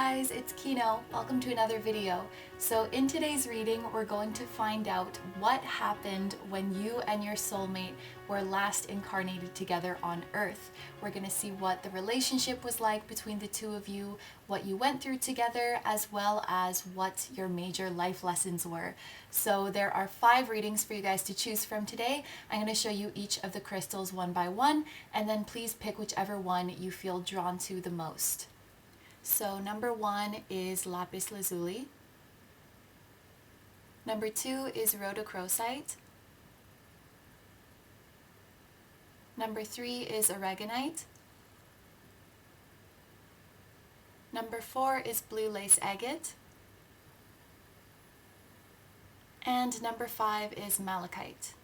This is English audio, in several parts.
guys, it's KINO. Welcome to another video. So in today's reading, we're going to find out what happened when you and your soulmate were last incarnated together on Earth. We're going to see what the relationship was like between the two of you, what you went through together, as well as what your major life lessons were. So there are 5 readings for you guys to choose from today. I'm going to show you each of the crystals one by one, and then please pick whichever one you feel drawn to the most. So number 1 is Lapis Lazuli. Number 2 is Rhodochrosite. Number 3 is Aragonite. Number 4 is Blue Lace Agate. And number 5 is Malachite.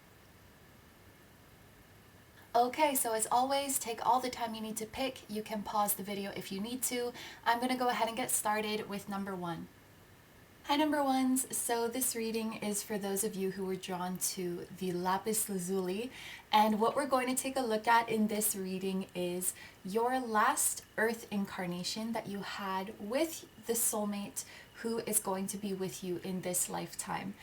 Okay, so as always, take all the time you need to pick. You can pause the video if you need to. I'm going to go ahead and get started with number 1. Hi number ones, so this reading is for those of you who were drawn to the Lapis Lazuli, and what we're going to take a look at in this reading is your last Earth incarnation that you had with the soulmate who is going to be with you in this lifetime.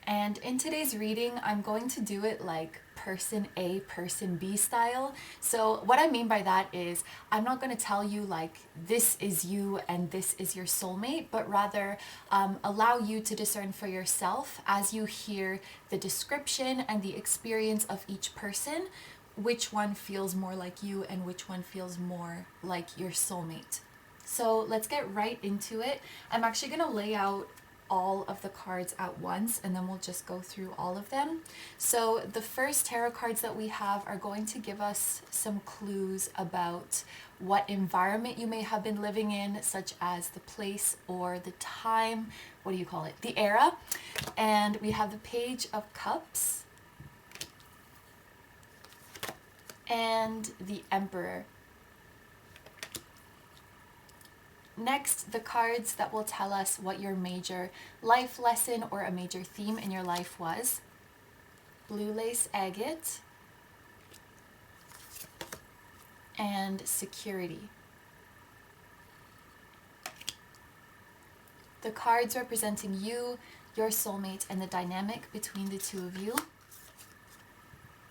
And in today's reading, I'm going to do it like person A, person B style. So what I mean by that is I'm not going to tell you like this is you and this is your soulmate, but rather allow you to discern for yourself as you hear the description and the experience of each person, which one feels more like you and which one feels more like your soulmate. So let's get right into it. I'm actually going to lay out all of the cards at once and then we'll just go through all of them. So the first tarot cards that we have are going to give us some clues about what environment you may have been living in, such as the place or the time, what do you call it, the era. And we have the Page of Cups and the Emperor. Next, the cards that will tell us what your major life lesson or a major theme in your life was. Blue Lace Agate and Security. The cards representing you, your soulmate, and the dynamic between the two of you.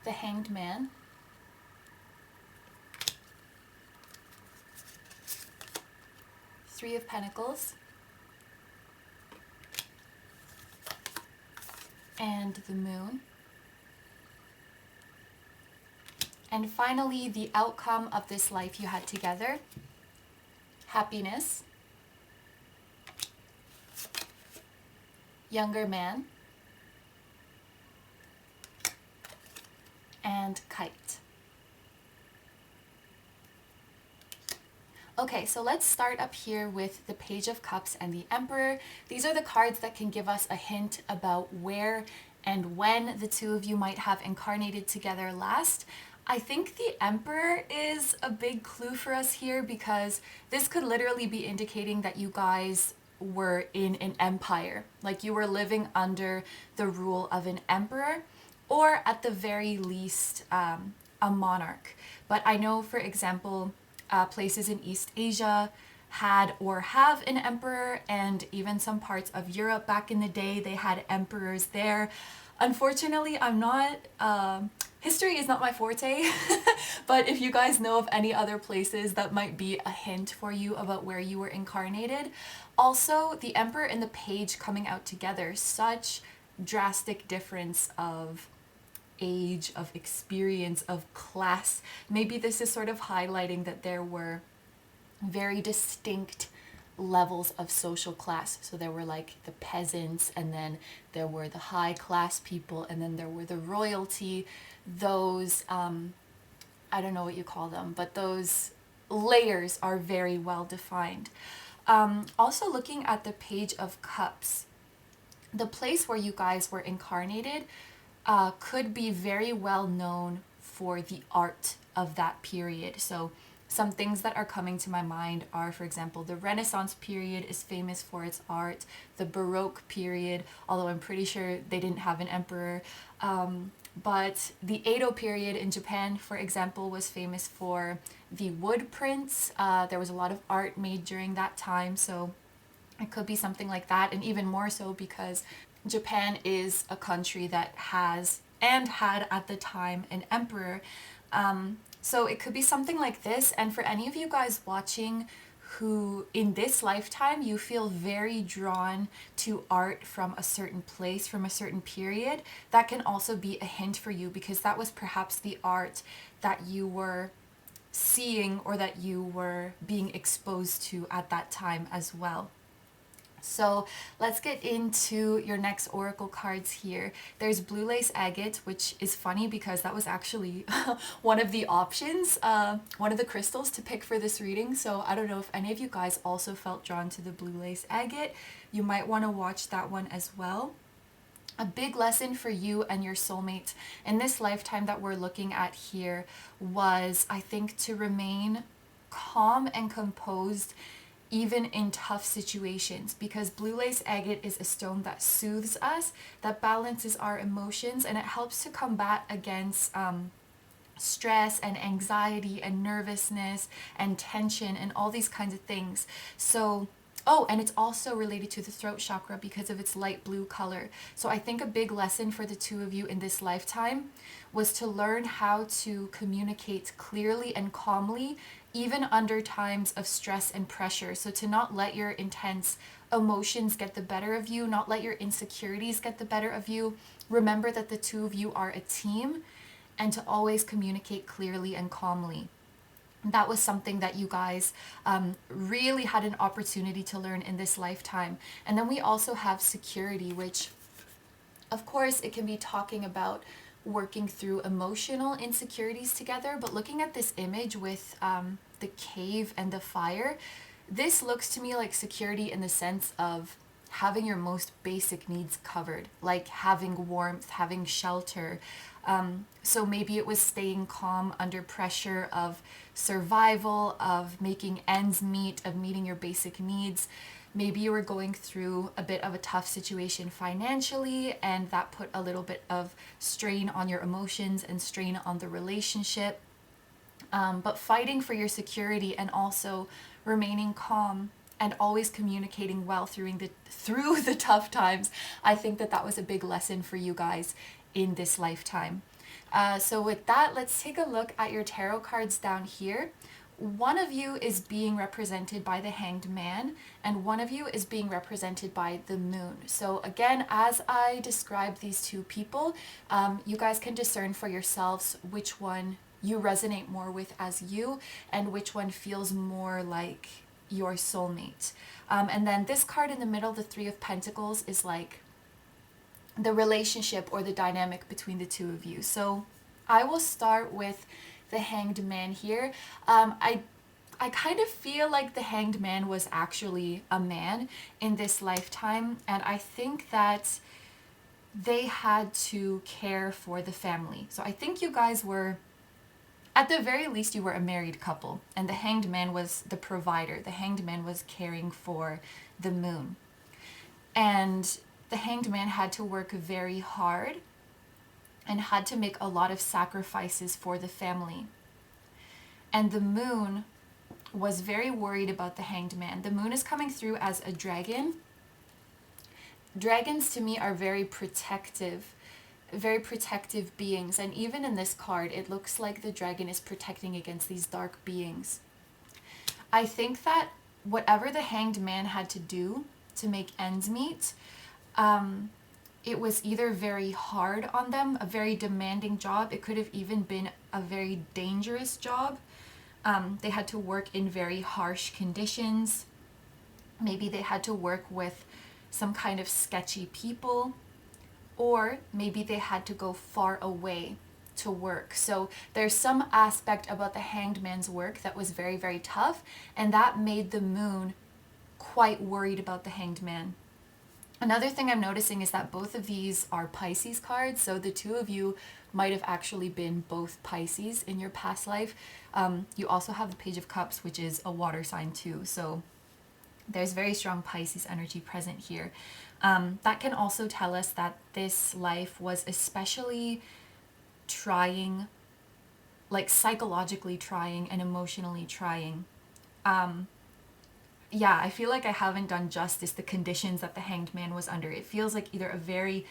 The Hanged Man. Three of Pentacles, and the Moon. And finally, the outcome of this life you had together. Happiness, Younger Man, and Kite. Okay, so let's start up here with the Page of Cups and the Emperor. These are the cards that can give us a hint about where and when the two of you might have incarnated together last. I think the Emperor is a big clue for us here because this could literally be indicating that you guys were in an empire, like you were living under the rule of an emperor, or at the very least a monarch. But I know, for example, places in East Asia had or have an emperor, and even some parts of Europe back in the day, they had emperors there. Unfortunately, I'm not, history is not my forte, but if you guys know of any other places, that might be a hint for you about where you were incarnated. Also, the Emperor and the Page coming out together, such drastic difference of age, of experience, of class. Maybe this is sort of highlighting that there were very distinct levels of social class. So there were like the peasants, and then there were the high class people, and then there were the royalty. Those, I don't know what you call them, but those layers are very well defined. Also looking at the Page of Cups, the place where you guys were incarnated could be very well known for the art of that period. So some things that are coming to my mind are, for example, the Renaissance period is famous for its art, the Baroque period, although I'm pretty sure they didn't have an emperor, but the Edo period in Japan, for example, was famous for the wood prints. There was a lot of art made during that time, so It could be something like that, and even more so because Japan is a country that has and had at the time an emperor. So it could be something like this. And for any of you guys watching who in this lifetime you feel very drawn to art from a certain place, from a certain period, that can also be a hint for you, because that was perhaps the art that you were seeing or that you were being exposed to at that time as well. So let's get into your next oracle cards here. There's Blue Lace Agate, which is funny because that was actually one of the options, one of the crystals to pick for this reading. So I don't know if any of you guys also felt drawn to the Blue Lace Agate. You might want to watch that one as well. A big lesson for you and your soulmate in this lifetime that we're looking at here was, I think, to remain calm and composed even in tough situations, because blue lace agate is a stone that soothes us, that balances our emotions, and it helps to combat against stress and anxiety and nervousness and tension and all these kinds of things. So oh, and it's also related to the throat chakra because of its light blue color. So I think a big lesson for the two of you in this lifetime was to learn how to communicate clearly and calmly, even under times of stress and pressure. So to not let your intense emotions get the better of you, not let your insecurities get the better of you. Remember that the two of you are a team, and to always communicate clearly and calmly. That was something that you guys really had an opportunity to learn in this lifetime. And then we also have security, which of course it can be talking about working through emotional insecurities together. But looking at this image with the cave and the fire, this looks to me like security in the sense of having your most basic needs covered, like having warmth, having shelter. So maybe it was staying calm under pressure of survival, of making ends meet, of meeting your basic needs. Maybe you were going through a bit of a tough situation financially, and that put a little bit of strain on your emotions and strain on the relationship. But fighting for your security and also remaining calm and always communicating well through the tough times, I think that was a big lesson for you guys in this lifetime. So with that, let's take a look at your tarot cards down here. One of you is being represented by the Hanged Man, and one of you is being represented by the Moon. So again, as I describe these two people, you guys can discern for yourselves which one you resonate more with as you, and which one feels more like your soulmate. And then this card in the middle, the Three of Pentacles, is like the relationship or the dynamic between the two of you. So I will start with the Hanged Man here. I kind of feel like the Hanged Man was actually a man in this lifetime, and I think that they had to care for the family. So I think you guys were, at the very least, you were a married couple, and the Hanged Man was the provider. The Hanged Man was caring for the Moon. And the Hanged Man had to work very hard and had to make a lot of sacrifices for the family. And the Moon was very worried about the Hanged Man. The Moon is coming through as a dragon. Dragons to me are very protective beings, and even in this card it looks like the dragon is protecting against these dark beings. I think that whatever the Hanged Man had to do to make ends meet, it was either very hard on them, a very demanding job. It could have even been a very dangerous job. They had to work in very harsh conditions. Maybe they had to work with some kind of sketchy people, or maybe they had to go far away to work. So there's some aspect about the Hanged Man's work that was very, very tough, and that made the Moon quite worried about the Hanged Man. Another thing I'm noticing is that both of these are Pisces cards, so the two of you might have actually been both Pisces in your past life. You also have the Page of Cups, which is a water sign too, so there's very strong Pisces energy present here. That can also tell us that this life was especially trying, like psychologically trying and emotionally trying. yeah, I feel like I haven't done justice the conditions that the Hanged Man was under. It feels like either a very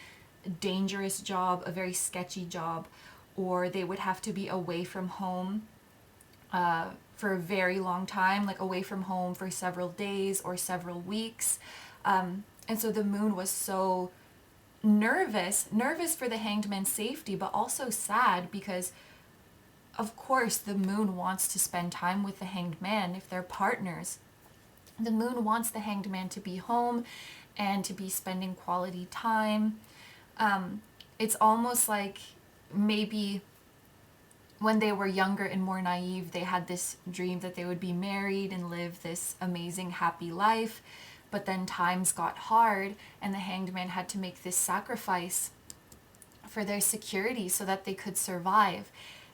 dangerous job, a very sketchy job, or they would have to be away from home for a very long time, like away from home for several days or several weeks. And so the moon was so nervous for the Hanged Man's safety, but also sad because, of course, the moon wants to spend time with the Hanged Man if they're partners. The moon wants the Hanged Man to be home and to be spending quality time. It's almost like maybe when they were younger and more naive, they had this dream that they would be married and live this amazing, happy life. But then times got hard and the Hanged Man had to make this sacrifice for their security so that they could survive.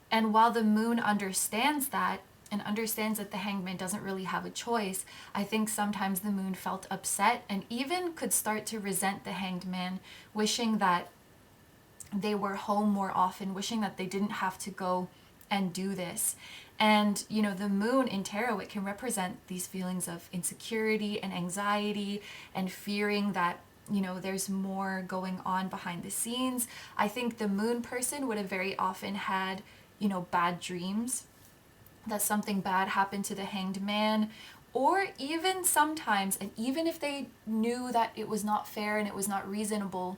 And while the moon understands that and understands that the Hanged Man doesn't really have a choice, I think sometimes the moon felt upset and even could start to resent the Hanged Man, wishing that they were home more often, wishing that they didn't have to go and do this. And, you know, the moon in tarot, it can represent these feelings of insecurity and anxiety and fearing that, you know, there's more going on behind the scenes. I think the moon person would have very often had, you know, bad dreams, that something bad happened to the Hanged Man, or even sometimes, and even if they knew that it was not fair and it was not reasonable,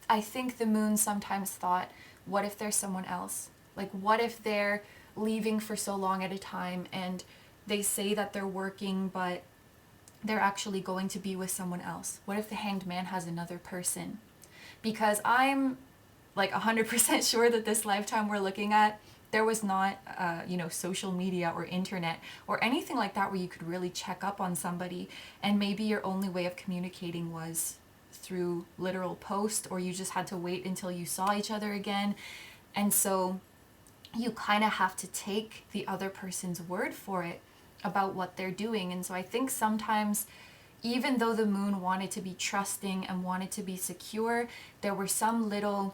I think the moon sometimes thought, what if there's someone else? Like, what if they're leaving for so long at a time and they say that they're working, but they're actually going to be with someone else? What if the Hanged Man has another person? Because I'm like 100% sure that this lifetime we're looking at, there was not, you know, social media or internet or anything like that where you could really check up on somebody. And maybe your only way of communicating was through literal post, or you just had to wait until you saw each other again. And so you kind of have to take the other person's word for it about what they're doing. And so I think sometimes, even though the moon wanted to be trusting and wanted to be secure, there were some little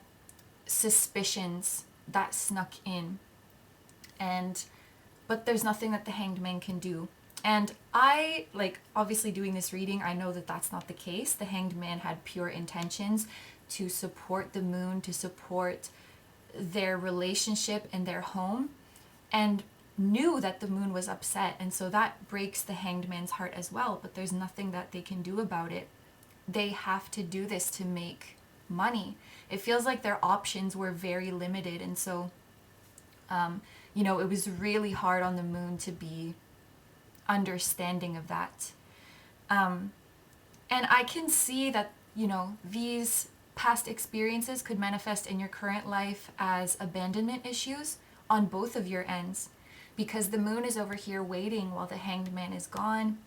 suspicions that snuck in. But there's nothing that the Hanged Man can do. And I, like, obviously doing this reading, I know that that's not the case. The Hanged Man had pure intentions to support the moon, to support their relationship and their home, and knew that the moon was upset. And so that breaks the Hanged Man's heart as well, but there's nothing that they can do about it. They have to do this to make money. It feels like their options were very limited. And so, you know, it was really hard on the moon to be understanding of that. And I can see that, you know, these past experiences could manifest in your current life as abandonment issues on both of your ends, because the moon is over here waiting while the Hanged Man is gone,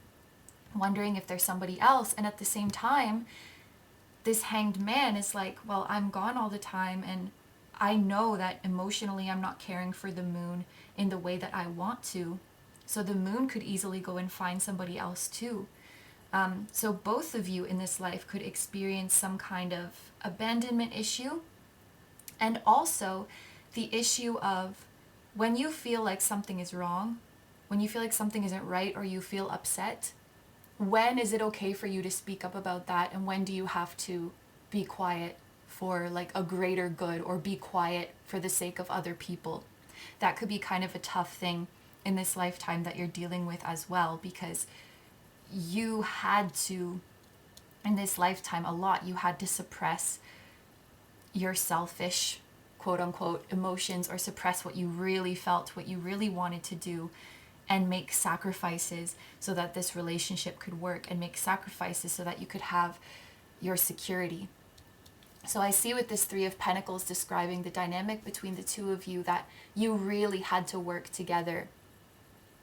wondering if there's somebody else. And at the same time, this Hanged Man is like, well, I'm gone all the time, and I know that emotionally I'm not caring for the moon in the way that I want to. So the moon could easily go and find somebody else too. So both of you in this life could experience some kind of abandonment issue. And also the issue of when you feel like something is wrong, when you feel like something isn't right, or you feel upset, when is it okay for you to speak up about that? And when do you have to be quiet for like a greater good, or be quiet for the sake of other people? That could be kind of a tough thing in this lifetime that you're dealing with as well, because you had to, in this lifetime a lot, you had to suppress your selfish, quote unquote, emotions, or suppress what you really felt, what you really wanted to do, and make sacrifices so that this relationship could work, and make sacrifices so that you could have your security. So I see with this Three of Pentacles describing the dynamic between the two of you, that you really had to work together.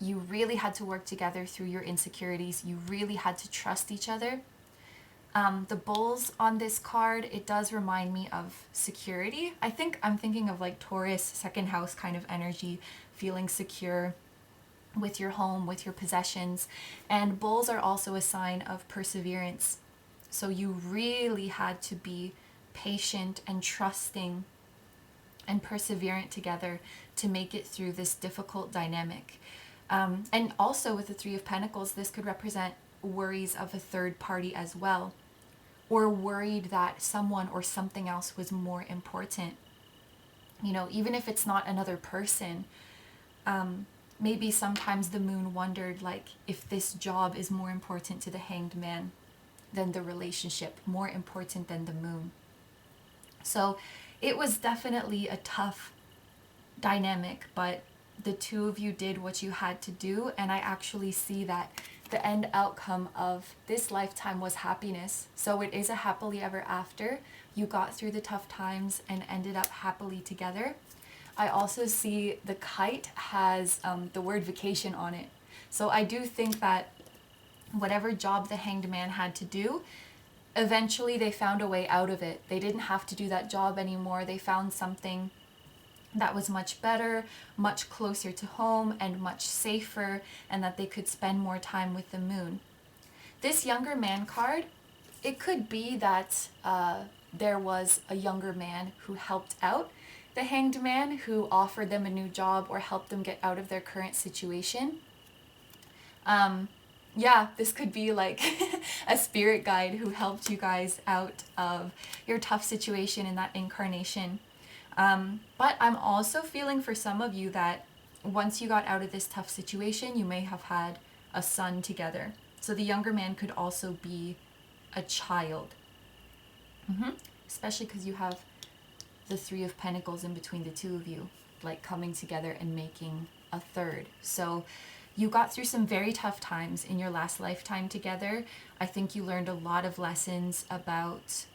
You really had to work together through your insecurities. You really had to trust each other. The bulls on this card, it does remind me of security. I think I'm thinking of like Taurus, second house kind of energy, feeling secure with your home, with your possessions. And bulls are also a sign of perseverance. So you really had to be patient and trusting and perseverant together to make it through this difficult dynamic. And also with the Three of Pentacles, this could represent worries of a third party as well, or worried that someone or something else was more important. You know, even if it's not another person, maybe sometimes the moon wondered, like, if this job is more important to the Hanged Man than the relationship, more important than the moon. So it was definitely a tough dynamic, but the two of you did what you had to do, and I actually see that the end outcome of this lifetime was happiness. So it is a happily ever after. You got through the tough times and ended up happily together. I also see the kite has the word vacation on it. So I do think that whatever job the Hanged Man had to do, eventually they found a way out of it. They didn't have to do that job anymore. They found something that was much better, much closer to home, and much safer, and that they could spend more time with the moon. This younger man card, it could be that there was a younger man who helped out the Hanged Man, who offered them a new job or helped them get out of their current situation. Yeah, this could be like a spirit guide who helped you guys out of your tough situation in that incarnation. But I'm also feeling for some of you that once you got out of this tough situation, you may have had a son together. So the younger man could also be a child. Especially because you have the Three of Pentacles in between the two of you, like coming together and making a third. So you got through some very tough times in your last lifetime together. I think you learned a lot of lessons about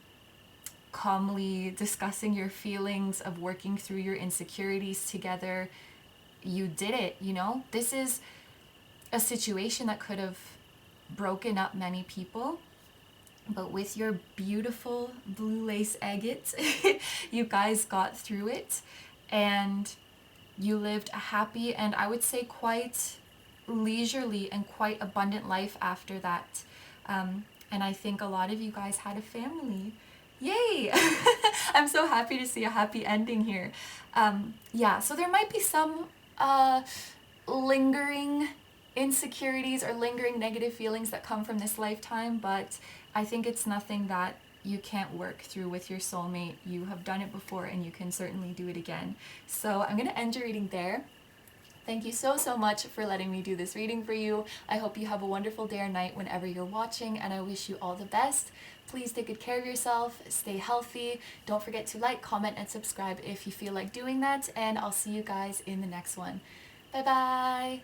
calmly discussing your feelings, of working through your insecurities together. You did it, you know? This is a situation that could have broken up many people, but with your beautiful blue lace agate, you guys got through it, and you lived a happy and I would say quite leisurely and quite abundant life after that. And I think a lot of you guys had a family. Yay! I'm so happy to see a happy ending here. Yeah, so there might be some lingering insecurities or lingering negative feelings that come from this lifetime, but I think it's nothing that you can't work through with your soulmate. You have done it before and you can certainly do it again. So I'm going to end your reading there. Thank you so much for letting me do this reading for you. I hope you have a wonderful day or night whenever you're watching, and I wish you all the best. Please take good care of yourself, stay healthy. Don't forget to like, comment, and subscribe if you feel like doing that, and I'll see you guys in the next one. Bye bye!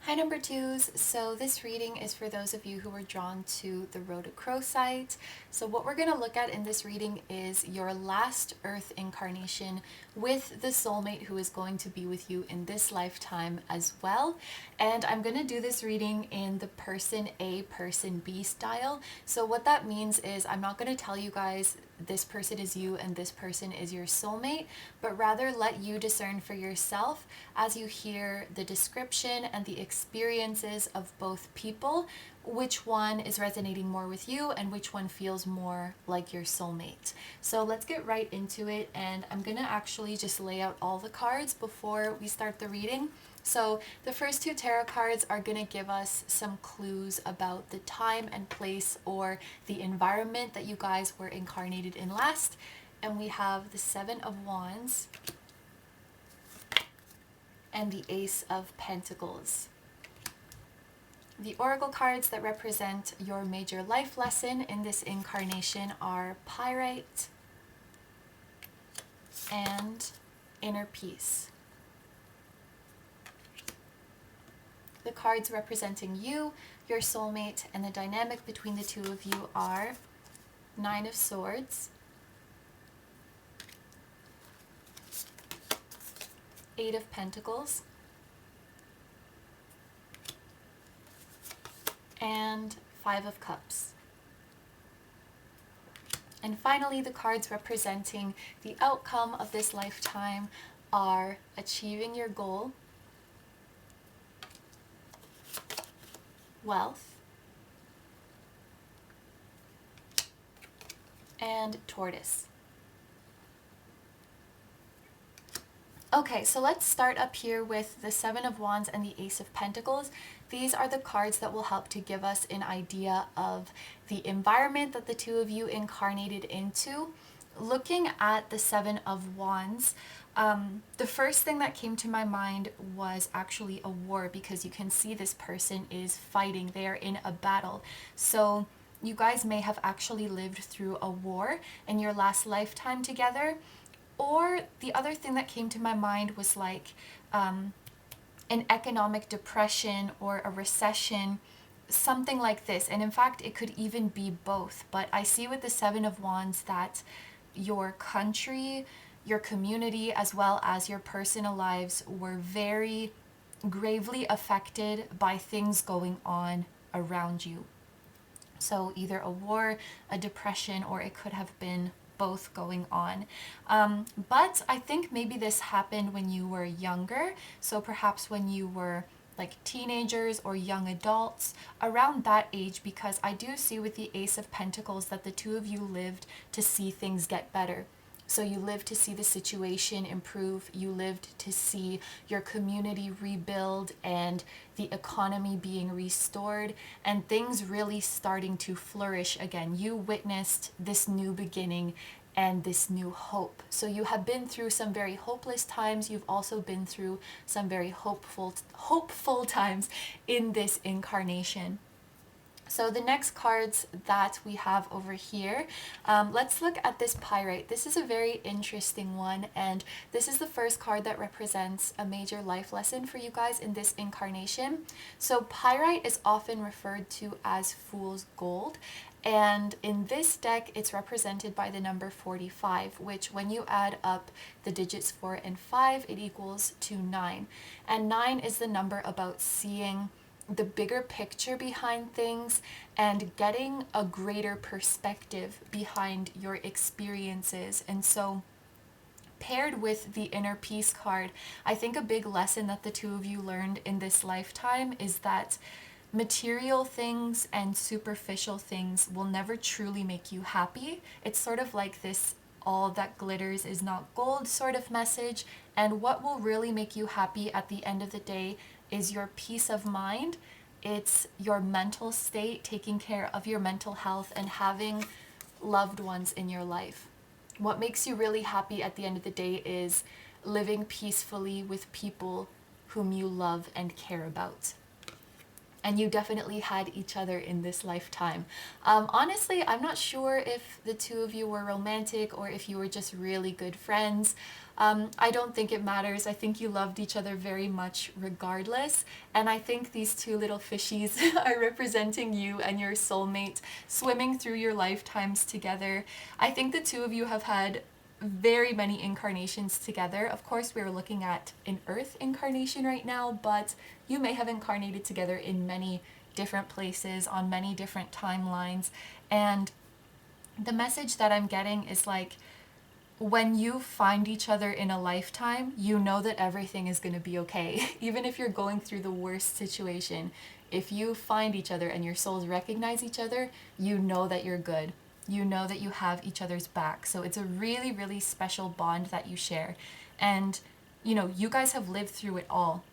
Hi number twos, so this reading is for those of you who were drawn to the Rhodochrosite. So what we're going to look at in this reading is your last earth incarnation with the soulmate who is going to be with you in this lifetime as well. And I'm going to do this reading in the person A, person B style. So what that means is I'm not going to tell you guys this person is you and this person is your soulmate, but rather let you discern for yourself as you hear the description and the experiences of both people, which one is resonating more with you and which one feels more like your soulmate. So let's get right into it, and I'm gonna actually just lay out all the cards before we start the reading. So the first two tarot cards are going to give us some clues about the time and place or the environment that you guys were incarnated in last. And we have the Seven of Wands and the Ace of Pentacles. The oracle cards that represent your major life lesson in this incarnation are Pyrite and Inner Peace. The cards representing you, your soulmate, and the dynamic between the two of you are Nine of Swords, Eight of Pentacles, and Five of Cups. And finally, the cards representing the outcome of this lifetime are achieving your goal, wealth, and Tortoise. Okay, so let's start up here with the Seven of Wands and the Ace of Pentacles. These are the cards that will help to give us an idea of the environment that the two of you incarnated into. Looking at the Seven of Wands, the first thing that came to my mind was actually a war, because you can see this person is fighting. They are in a battle. So you guys may have actually lived through a war in your last lifetime together. Or the other thing that came to my mind was like an economic depression or a recession, something like this. And in fact, it could even be both. But I see with the Seven of Wands that your country, your community, as well as your personal lives were very gravely affected by things going on around you. So either a war, a depression, or it could have been both going on. But I think maybe this happened when you were younger. So perhaps when you were like teenagers or young adults, around that age, because I do see with the Ace of Pentacles that the two of you lived to see things get better. So you lived to see the situation improve, you lived to see your community rebuild and the economy being restored and things really starting to flourish again. You witnessed this new beginning and this new hope. So you have been through some very hopeless times. You've also been through some very hopeful times in this incarnation. So the next cards that we have over here, let's look at this Pyrite. This is a very interesting one, and this is the first card that represents a major life lesson for you guys in this incarnation. So Pyrite is often referred to as Fool's Gold, and in this deck it's represented by the number 45, which when you add up the digits 4 and 5, it equals to 9. And 9 is the number about seeing the bigger picture behind things and getting a greater perspective behind your experiences. And so paired with the Inner Peace card, I think a big lesson that the two of you learned in this lifetime is that material things and superficial things will never truly make you happy. It's sort of like this all that glitters is not gold sort of message, and what will really make you happy at the end of the day is your peace of mind. It's your mental state, taking care of your mental health and having loved ones in your life. What makes you really happy at the end of the day is living peacefully with people whom you love and care about. And you definitely had each other in this lifetime. Honestly, I'm not sure if the two of you were romantic or if you were just really good friends. I don't think it matters. I think you loved each other very much regardless. And I think these two little fishies are representing you and your soulmate swimming through your lifetimes together. I think the two of you have had very many incarnations together. Of course, we're looking at an Earth incarnation right now, but you may have incarnated together in many different places, on many different timelines. And the message that I'm getting is like, when you find each other in a lifetime, you know that everything is going to be okay. Even if you're going through the worst situation, if you find each other and your souls recognize each other, you know that you're good. You know that you have each other's back. So it's a really, really special bond that you share. And, you know, you guys have lived through it all.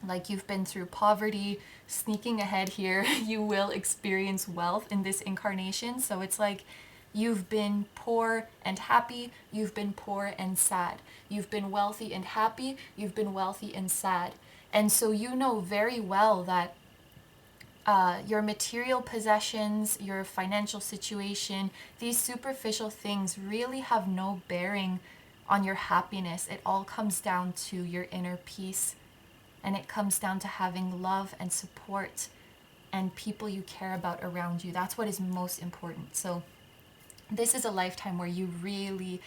Like, you've been through poverty, sneaking ahead here. You will experience wealth in this incarnation. So it's like, you've been poor and happy, you've been poor and sad. You've been wealthy and happy, you've been wealthy and sad. And so you know very well that your material possessions, your financial situation, these superficial things really have no bearing on your happiness. It all comes down to your inner peace, and it comes down to having love and support and people you care about around you. That's what is most important. So this is a lifetime where you really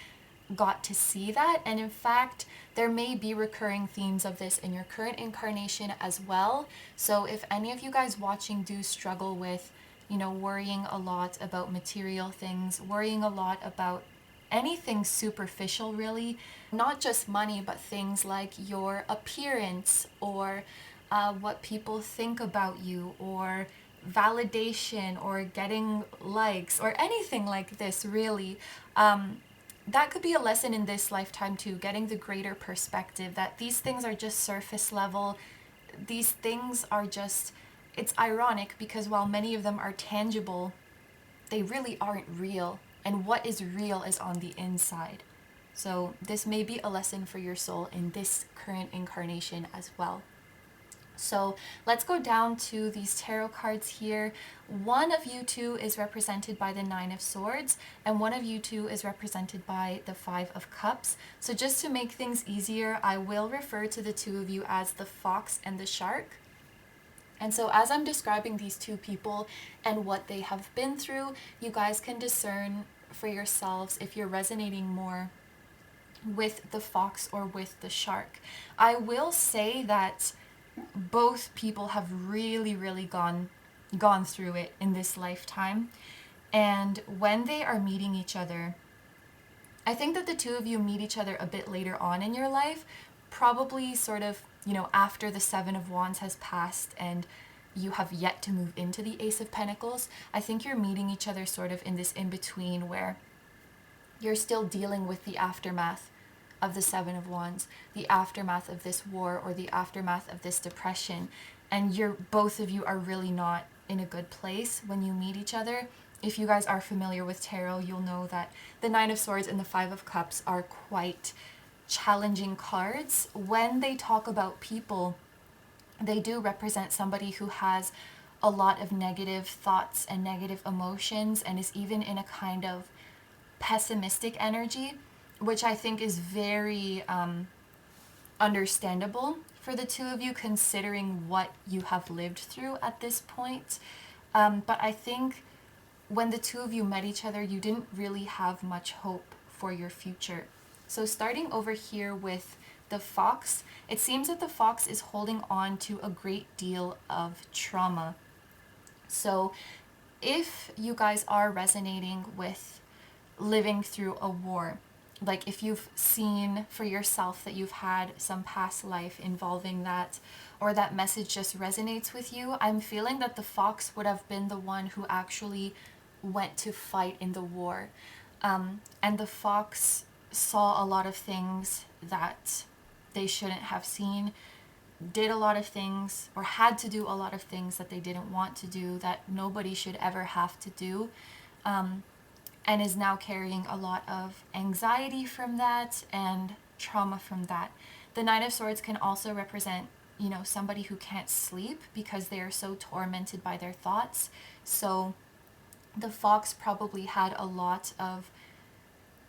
got to see that. And in fact, there may be recurring themes of this in your current incarnation as well. So if any of you guys watching do struggle with, you know, worrying a lot about material things, worrying a lot about anything superficial really, not just money, but things like your appearance or what people think about you, or validation or getting likes or anything like this really, that could be a lesson in this lifetime too, getting the greater perspective that these things are just surface level. These things are just, it's ironic because while many of them are tangible, they really aren't real. And what is real is on the inside. So this may be a lesson for your soul in this current incarnation as well. So let's go down to these tarot cards here. One of you two is represented by the Nine of Swords, and one of you two is represented by the Five of Cups. So just to make things easier, I will refer to the two of you as the fox and the shark. And so as I'm describing these two people and what they have been through, you guys can discern for yourselves if you're resonating more with the fox or with the shark. I will say that both people have really gone through it in this lifetime, and when they are meeting each other, I think that the two of you meet each other a bit later on in your life, probably sort of, you know, after the Seven of Wands has passed and you have yet to move into the Ace of Pentacles. I think you're meeting each other sort of in this in-between where you're still dealing with the aftermath of the Seven of Wands, the aftermath of this war or the aftermath of this depression, and both of you are really not in a good place when you meet each other. If you guys are familiar with tarot, you'll know that the Nine of Swords and the Five of Cups are quite challenging cards. When they talk about people, they do represent somebody who has a lot of negative thoughts and negative emotions and is even in a kind of pessimistic energy, which I think is very understandable for the two of you considering what you have lived through at this point. But I think when the two of you met each other, you didn't really have much hope for your future. So starting over here with the fox, it seems that the fox is holding on to a great deal of trauma. So if you guys are resonating with living through a war, like if you've seen for yourself that you've had some past life involving that, or that message just resonates with you, I'm feeling that the fox would have been the one who actually went to fight in the war. And the fox saw a lot of things that they shouldn't have seen, did a lot of things, or had to do a lot of things that they didn't want to do, that nobody should ever have to do. And is now carrying a lot of anxiety from that and trauma from that. The Nine of Swords can also represent, you know, somebody who can't sleep because they are so tormented by their thoughts. So the fox probably had a lot of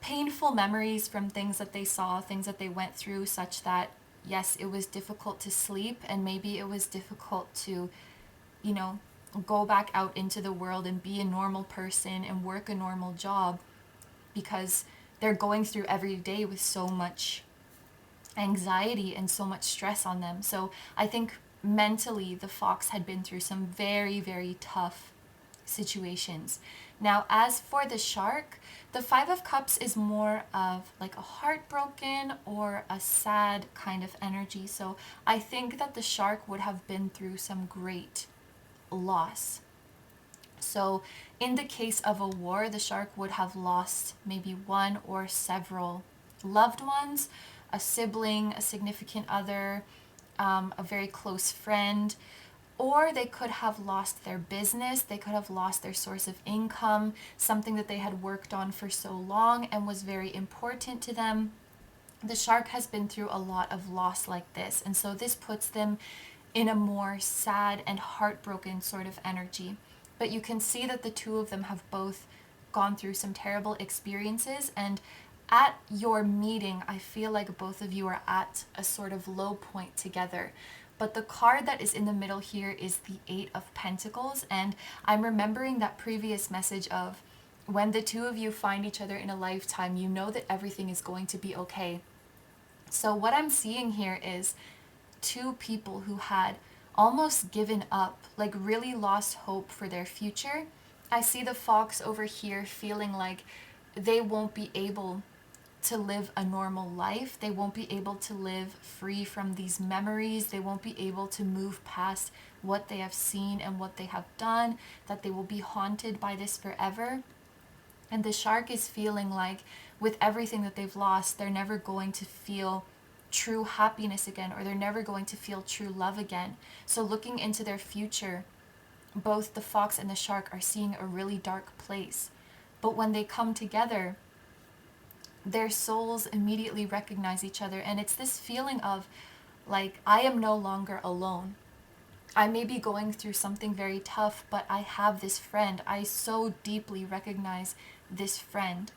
painful memories from things that they saw, things that they went through, such that, yes, it was difficult to sleep, and maybe it was difficult to, you know, go back out into the world and be a normal person and work a normal job because they're going through every day with so much anxiety and so much stress on them. So I think mentally the fox had been through some very tough situations. Now, as for the shark, the Five of Cups is more of like a heartbroken or a sad kind of energy. So I think that the shark would have been through some great loss. So in the case of a war, the shark would have lost maybe one or several loved ones, a sibling, a significant other, a very close friend, or they could have lost their business, they could have lost their source of income, something that they had worked on for so long and was very important to them. The shark has been through a lot of loss like this, and so this puts them in a more sad and heartbroken sort of energy. But you can see that the two of them have both gone through some terrible experiences, and at your meeting, I feel like both of you are at a sort of low point together. But the card that is in the middle here is the Eight of Pentacles, and I'm remembering that previous message of when the two of you find each other in a lifetime, you know that everything is going to be okay. So what I'm seeing here is two people who had almost given up, like really lost hope for their future. I see the fox over here feeling like they won't be able to live a normal life. They won't be able to live free from these memories. They won't be able to move past what they have seen and what they have done, that they will be haunted by this forever. And the shark is feeling like with everything that they've lost, they're never going to feel true happiness again, or they're never going to feel true love again. So looking into their future, both the fox and the shark are seeing a really dark place. But when they come together, their souls immediately recognize each other. And it's this feeling of like, I am no longer alone. I may be going through something very tough, but I have this friend. I so deeply recognize this friend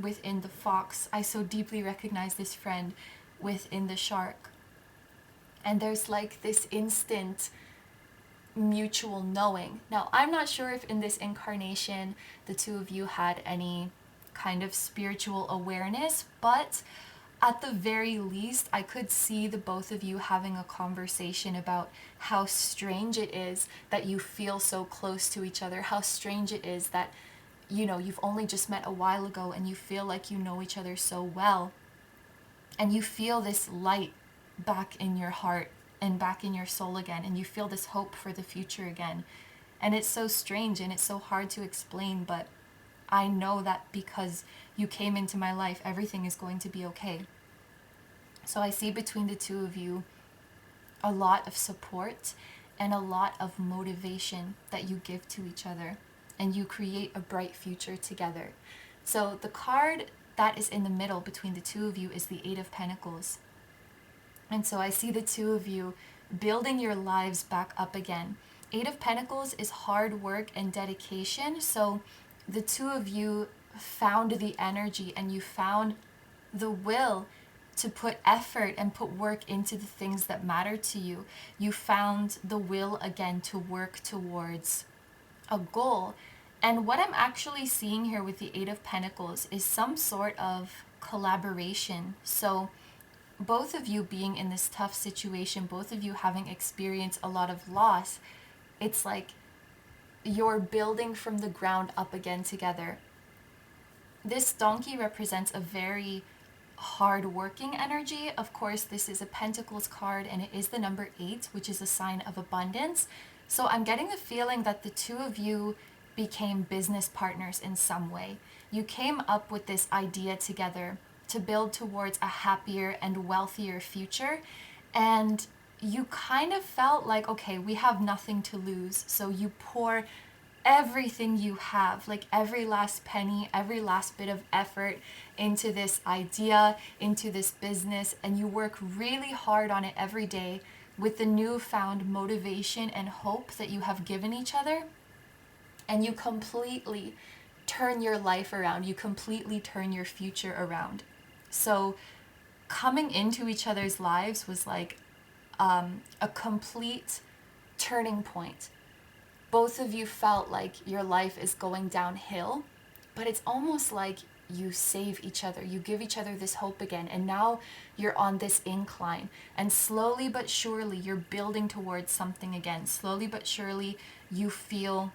within the fox. I so deeply recognize this friend within the shark. And there's like this instant mutual knowing. Now, I'm not sure if in this incarnation the two of you had any kind of spiritual awareness, but at the very least, I could see the both of you having a conversation about how strange it is that you feel so close to each other, how strange it is that, you know, you've only just met a while ago and you feel like you know each other so well. And you feel this light back in your heart and back in your soul again, and you feel this hope for the future again. And it's so strange and it's so hard to explain, but I know that because you came into my life, everything is going to be okay. So I see between the two of you a lot of support and a lot of motivation that you give to each other, and you create a bright future together. So the card that is in the middle between the two of you is the Eight of Pentacles. And so I see the two of you building your lives back up again. Eight of Pentacles is hard work and dedication. So the two of you found the energy and you found the will to put effort and put work into the things that matter to you. You found the will again to work towards a goal. And what I'm actually seeing here with the Eight of Pentacles is some sort of collaboration. So both of you being in this tough situation, both of you having experienced a lot of loss, it's like you're building from the ground up again together. This donkey represents a very hard-working energy. Of course, this is a Pentacles card and it is the number 8, which is a sign of abundance. So I'm getting the feeling that the two of you became business partners in some way. You came up with this idea together to build towards a happier and wealthier future, and you kind of felt like, okay, we have nothing to lose, so you pour everything you have, like every last penny, every last bit of effort into this idea, into this business, and you work really hard on it every day with the newfound motivation and hope that you have given each other, and you completely turn your life around, you completely turn your future around. So coming into each other's lives was like a complete turning point. Both of you felt like your life is going downhill, but it's almost like you save each other. You give each other this hope again, and now you're on this incline, and slowly but surely you're building towards something again. Slowly but surely you feel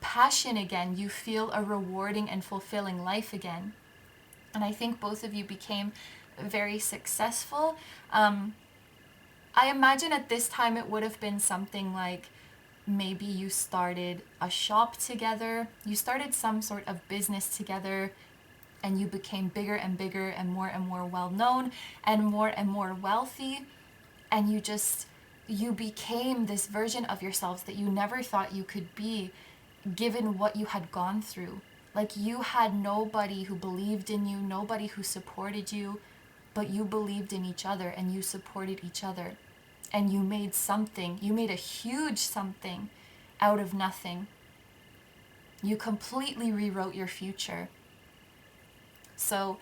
passion again. You feel a rewarding and fulfilling life again. And I think both of you became very successful. I imagine at this time it would have been something like maybe you started a shop together, you started some sort of business together, and you became bigger and bigger and more well known and more wealthy, and you became this version of yourselves that you never thought you could be, given what you had gone through. Like, you had nobody who believed in you, nobody who supported you, but you believed in each other and you supported each other. And you made something, you made a huge something out of nothing. You completely rewrote your future. So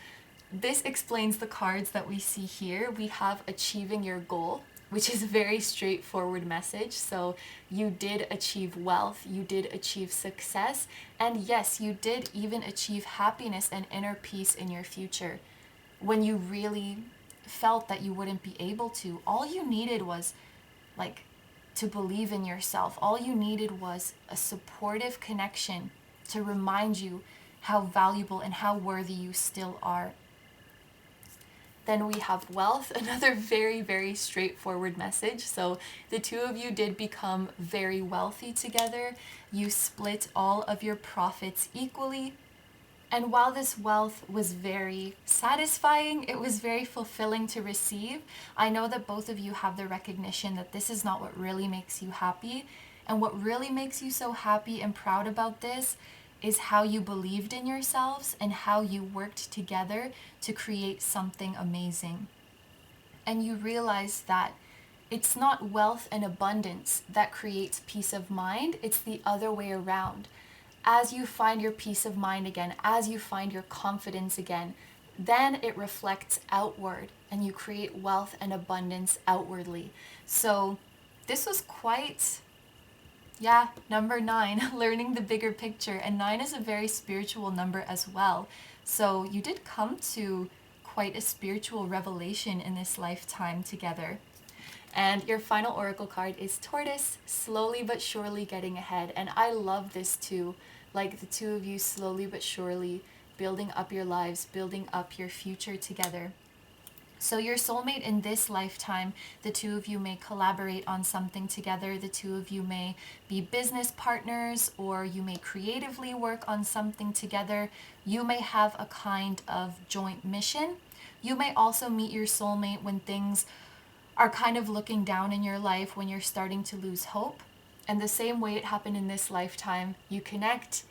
this explains the cards that we see here. We have achieving your goal, which is a very straightforward message. So you did achieve wealth, you did achieve success, and yes, you did even achieve happiness and inner peace in your future. When you really felt that you wouldn't be able to, all you needed was like to believe in yourself. All you needed was a supportive connection to remind you how valuable and how worthy you still are. Then we have wealth, another very, very straightforward message. So the two of you did become very wealthy together. You split all of your profits equally. And while this wealth was very satisfying, it was very fulfilling to receive, I know that both of you have the recognition that this is not what really makes you happy. And what really makes you so happy and proud about this is how you believed in yourselves and how you worked together to create something amazing. And you realize that it's not wealth and abundance that creates peace of mind, it's the other way around. As you find your peace of mind again, as you find your confidence again, then it reflects outward and you create wealth and abundance outwardly. So this was quite, number 9, learning the bigger picture. And 9 is a very spiritual number as well. So you did come to quite a spiritual revelation in this lifetime together. And your final oracle card is Tortoise, slowly but surely getting ahead. And I love this too. Like the two of you slowly but surely building up your lives, building up your future together. So your soulmate in this lifetime, the two of you may collaborate on something together. The two of you may be business partners, or you may creatively work on something together. You may have a kind of joint mission. You may also meet your soulmate when things are kind of looking down in your life, when you're starting to lose hope. And the same way it happened in this lifetime, you connect,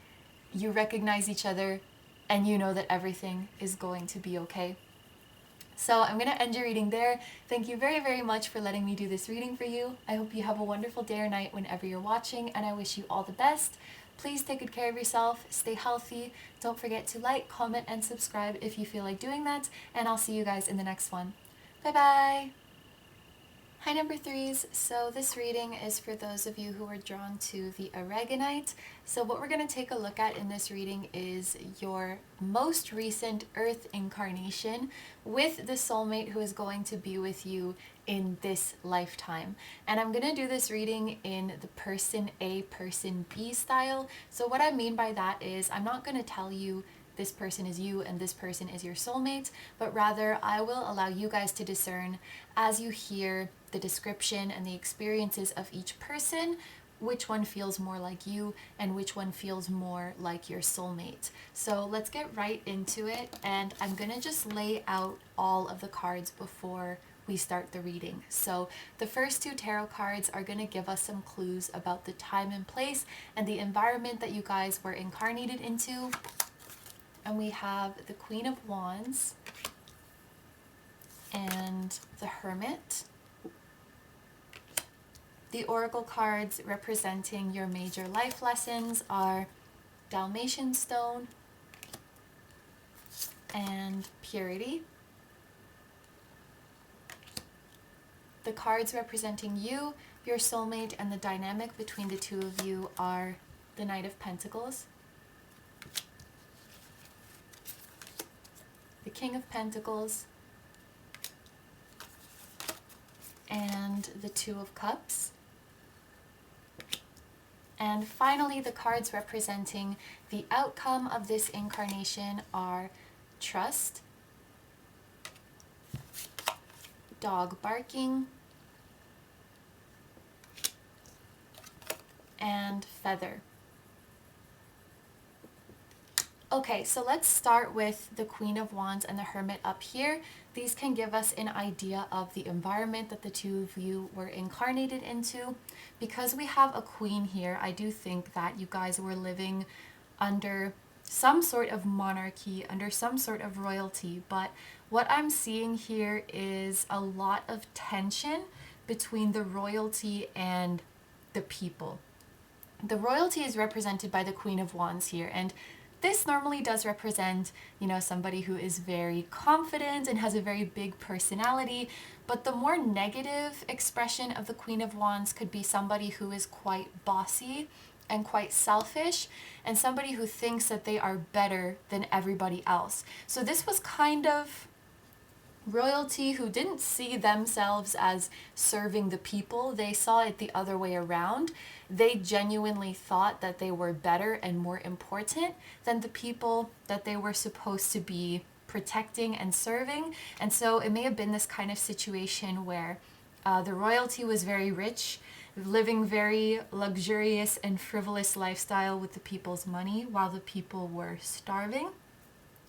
you recognize each other, and you know that everything is going to be okay. So I'm going to end your reading there. Thank you very, very much for letting me do this reading for you. I hope you have a wonderful day or night whenever you're watching, and I wish you all the best. Please take good care of yourself, stay healthy. Don't forget to like, comment, and subscribe if you feel like doing that, and I'll see you guys in the next one. Bye-bye! Hi number 3s, so this reading is for those of you who are drawn to the Aragonite. So what we're going to take a look at in this reading is your most recent Earth incarnation with the soulmate who is going to be with you in this lifetime. And I'm going to do this reading in the person A, person B style. So what I mean by that is I'm not going to tell you this person is you and this person is your soulmate, but rather I will allow you guys to discern as you hear the description and the experiences of each person, which one feels more like you and which one feels more like your soulmate. So let's get right into it, and I'm gonna just lay out all of the cards before we start the reading. So the first 2 tarot cards are going to give us some clues about the time and place and the environment that you guys were incarnated into. And we have the Queen of Wands and the Hermit. The oracle cards representing your major life lessons are Dalmatian Stone and Purity. The cards representing you, your soulmate, and the dynamic between the two of you are the Knight of Pentacles, the King of Pentacles, and the Two of Cups. And finally, the cards representing the outcome of this incarnation are Trust, Dog Barking, and Feather. Okay, so let's start with the Queen of Wands and the Hermit up here. These can give us an idea of the environment that the two of you were incarnated into. Because we have a queen here, I do think that you guys were living under some sort of monarchy, under some sort of royalty. But what I'm seeing here is a lot of tension between the royalty and the people. The royalty is represented by the Queen of Wands here, and this normally does represent, somebody who is very confident and has a very big personality, but the more negative expression of the Queen of Wands could be somebody who is quite bossy and quite selfish, and somebody who thinks that they are better than everybody else. So this was kind of royalty who didn't see themselves as serving the people. They saw it the other way around. They genuinely thought that they were better and more important than the people that they were supposed to be protecting and serving. And so it may have been this kind of situation where the royalty was very rich, living very luxurious and frivolous lifestyle with the people's money while the people were starving.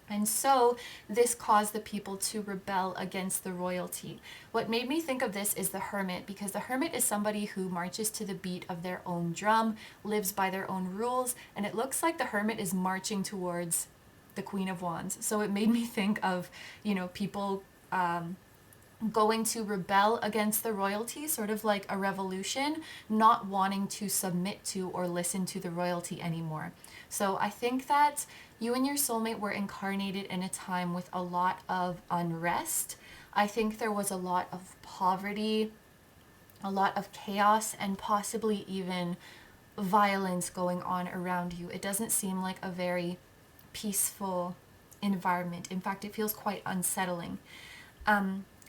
And so this caused the people to rebel against the royalty. What made me think of this is the hermit, because the hermit is somebody who marches to the beat of their own drum, lives by their own rules, and it looks like the hermit is marching towards the Queen of Wands. So it made me think of, you know, people going to rebel against the royalty, sort of like a revolution, not wanting to submit to or listen to the royalty anymore. So I think that you and your soulmate were incarnated in a time with a lot of unrest. I think there was a lot of poverty, a lot of chaos, and possibly even violence going on around you. It doesn't seem like a very peaceful environment. In fact, it feels quite unsettling.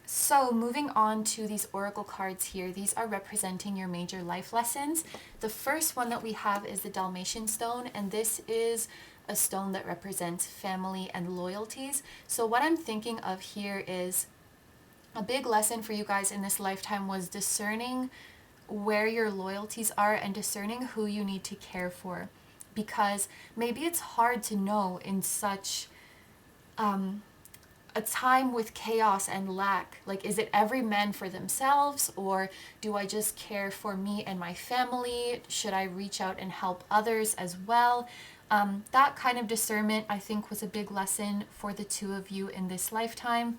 So moving on to these oracle cards here, these are representing your major life lessons. The first one that we have is the Dalmatian stone, and this is a stone that represents family and loyalties. So what I'm thinking of here is a big lesson for you guys in this lifetime was discerning where your loyalties are and discerning who you need to care for. Because maybe it's hard to know in such a time with chaos and lack. Like, is it every man for themselves, or do I just care for me and my family? Should I reach out and help others as well? That kind of discernment, I think, was a big lesson for the two of you in this lifetime.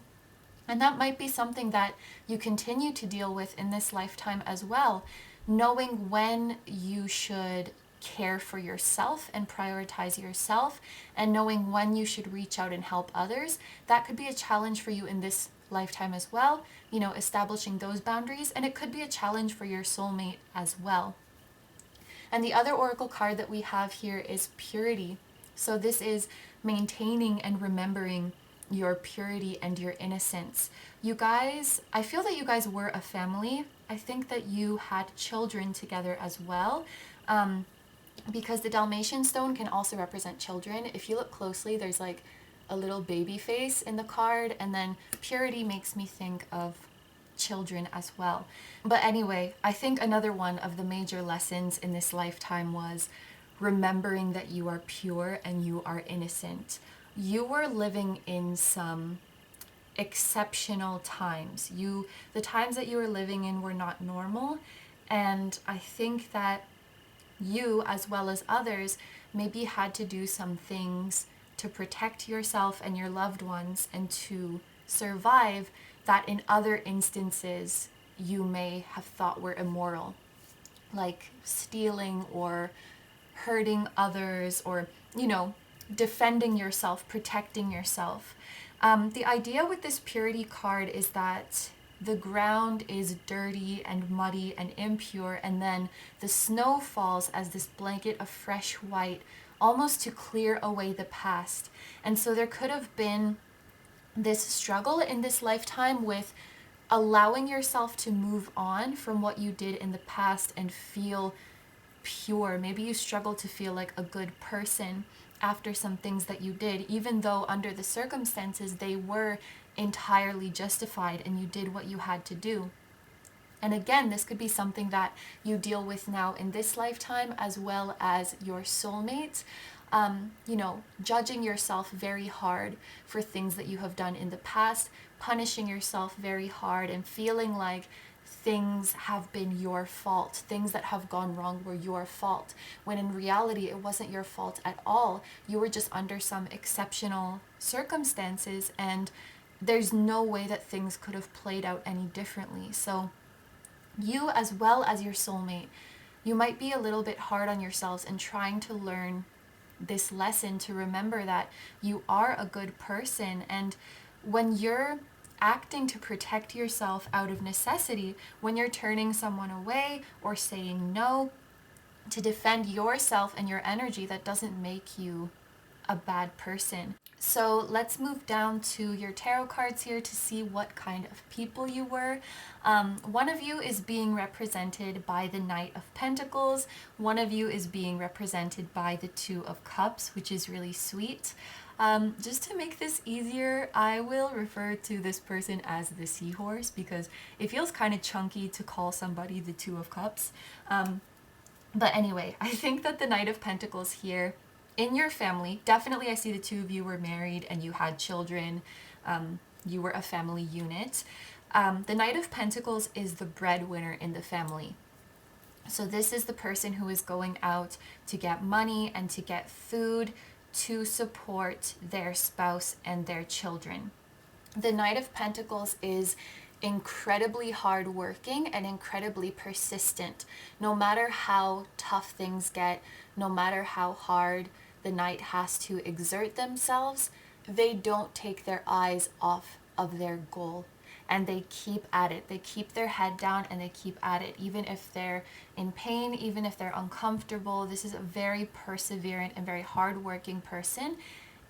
And that might be something that you continue to deal with in this lifetime as well. Knowing when you should care for yourself and prioritize yourself, and knowing when you should reach out and help others. That could be a challenge for you in this lifetime as well, you know, establishing those boundaries, and it could be a challenge for your soulmate as well. And the other oracle card that we have here is purity. So this is maintaining and remembering your purity and your innocence. You guys, I feel that you guys were a family. I think that you had children together as well. Because the Dalmatian stone can also represent children. If you look closely, there's like a little baby face in the card, and then purity makes me think of children as well. But anyway, I think another one of the major lessons in this lifetime was remembering that you are pure and you are innocent. You were living in some exceptional times. The times that you were living in were not normal, and I think that you, as well as others, maybe had to do some things to protect yourself and your loved ones and to survive that in other instances you may have thought were immoral, like stealing or hurting others, or, you know, defending yourself, protecting yourself. The idea with this purity card is that the ground is dirty and muddy and impure, and then the snow falls as this blanket of fresh white, almost to clear away the past. And so there could have been this struggle in this lifetime with allowing yourself to move on from what you did in the past and feel pure. Maybe you struggle to feel like a good person after some things that you did, even though under the circumstances they were entirely justified and you did what you had to do. And again, this could be something that you deal with now in this lifetime, as well as your soulmate. You know, judging yourself very hard for things that you have done in the past, punishing yourself very hard and feeling like things have been your fault, things that have gone wrong were your fault, when in reality it wasn't your fault at all. You were just under some exceptional circumstances, and there's no way that things could have played out any differently. So you, as well as your soulmate, you might be a little bit hard on yourselves and trying to learn this lesson to remember that you are a good person. And when you're acting to protect yourself out of necessity, when you're turning someone away or saying no to defend yourself and your energy, that doesn't make you a bad person. So let's move down to your tarot cards here to see what kind of people you were. One of you is being represented by the Knight of Pentacles. One of you is being represented by the Two of Cups, which is really sweet. Just to make this easier, I will refer to this person as the Seahorse, because it feels kind of chunky to call somebody the Two of Cups. But anyway, I think that the Knight of Pentacles here in your family, definitely I see the two of you were married and you had children. You were a family unit. The Knight of Pentacles is the breadwinner in the family. So this is the person who is going out to get money and to get food to support their spouse and their children. The Knight of Pentacles is incredibly hardworking and incredibly persistent. No matter how tough things get, no matter how hard the Knight has to exert themselves, they don't take their eyes off of their goal. And they keep at it. They keep their head down and they keep at it. Even if they're in pain, even if they're uncomfortable, this is a very perseverant and very hardworking person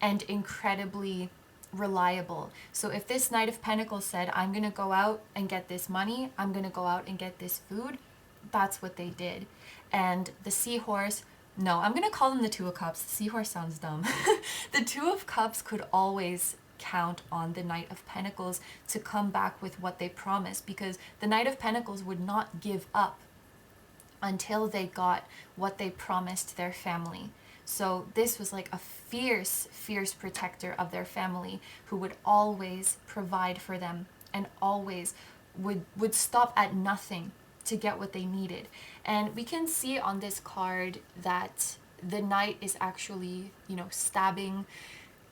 and incredibly reliable. So if this Knight of Pentacles said, I'm going to go out and get this money, I'm going to go out and get this food, that's what they did. And the Seahorse, no, I'm going to call them the Two of Cups. The Seahorse sounds dumb. The Two of Cups could always count on the Knight of Pentacles to come back with what they promised, because the Knight of Pentacles would not give up until they got what they promised their family. So this was like a fierce protector of their family who would always provide for them and always would stop at nothing to get what they needed. And we can see on this card that the Knight is actually,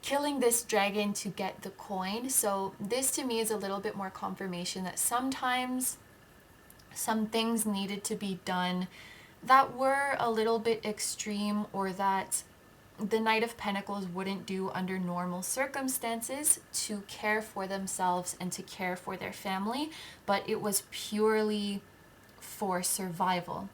killing this dragon to get the coin. So this to me is a little bit more confirmation that sometimes some things needed to be done that were a little bit extreme, or that the Knight of Pentacles wouldn't do under normal circumstances to care for themselves and to care for their family, but it was purely for survival.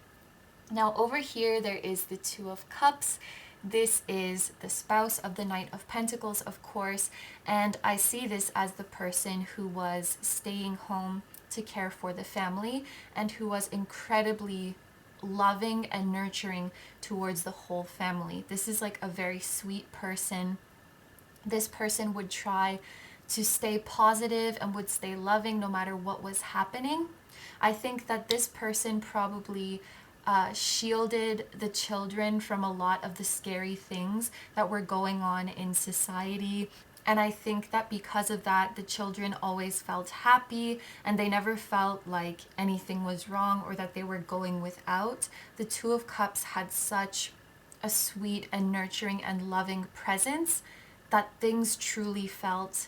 Now over here there is the Two of Cups. This is the spouse of the Knight of Pentacles, of course, and I see this as the person who was staying home to care for the family and who was incredibly loving and nurturing towards the whole family. This is like a very sweet person. This person would try to stay positive and would stay loving no matter what was happening. I think that this person probably shielded the children from a lot of the scary things that were going on in society. And I think that because of that, the children always felt happy and they never felt like anything was wrong or that they were going without. The Two of Cups had such a sweet and nurturing and loving presence that things truly felt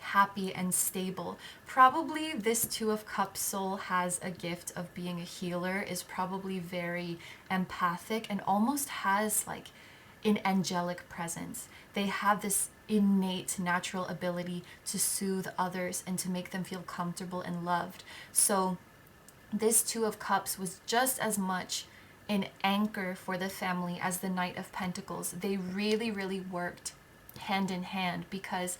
happy and stable. Probably this Two of Cups soul has a gift of being a healer, is probably very empathic and almost has like an angelic presence. They have this innate natural ability to soothe others and to make them feel comfortable and loved. So this Two of Cups was just as much an anchor for the family as the Knight of Pentacles. They really worked hand in hand, because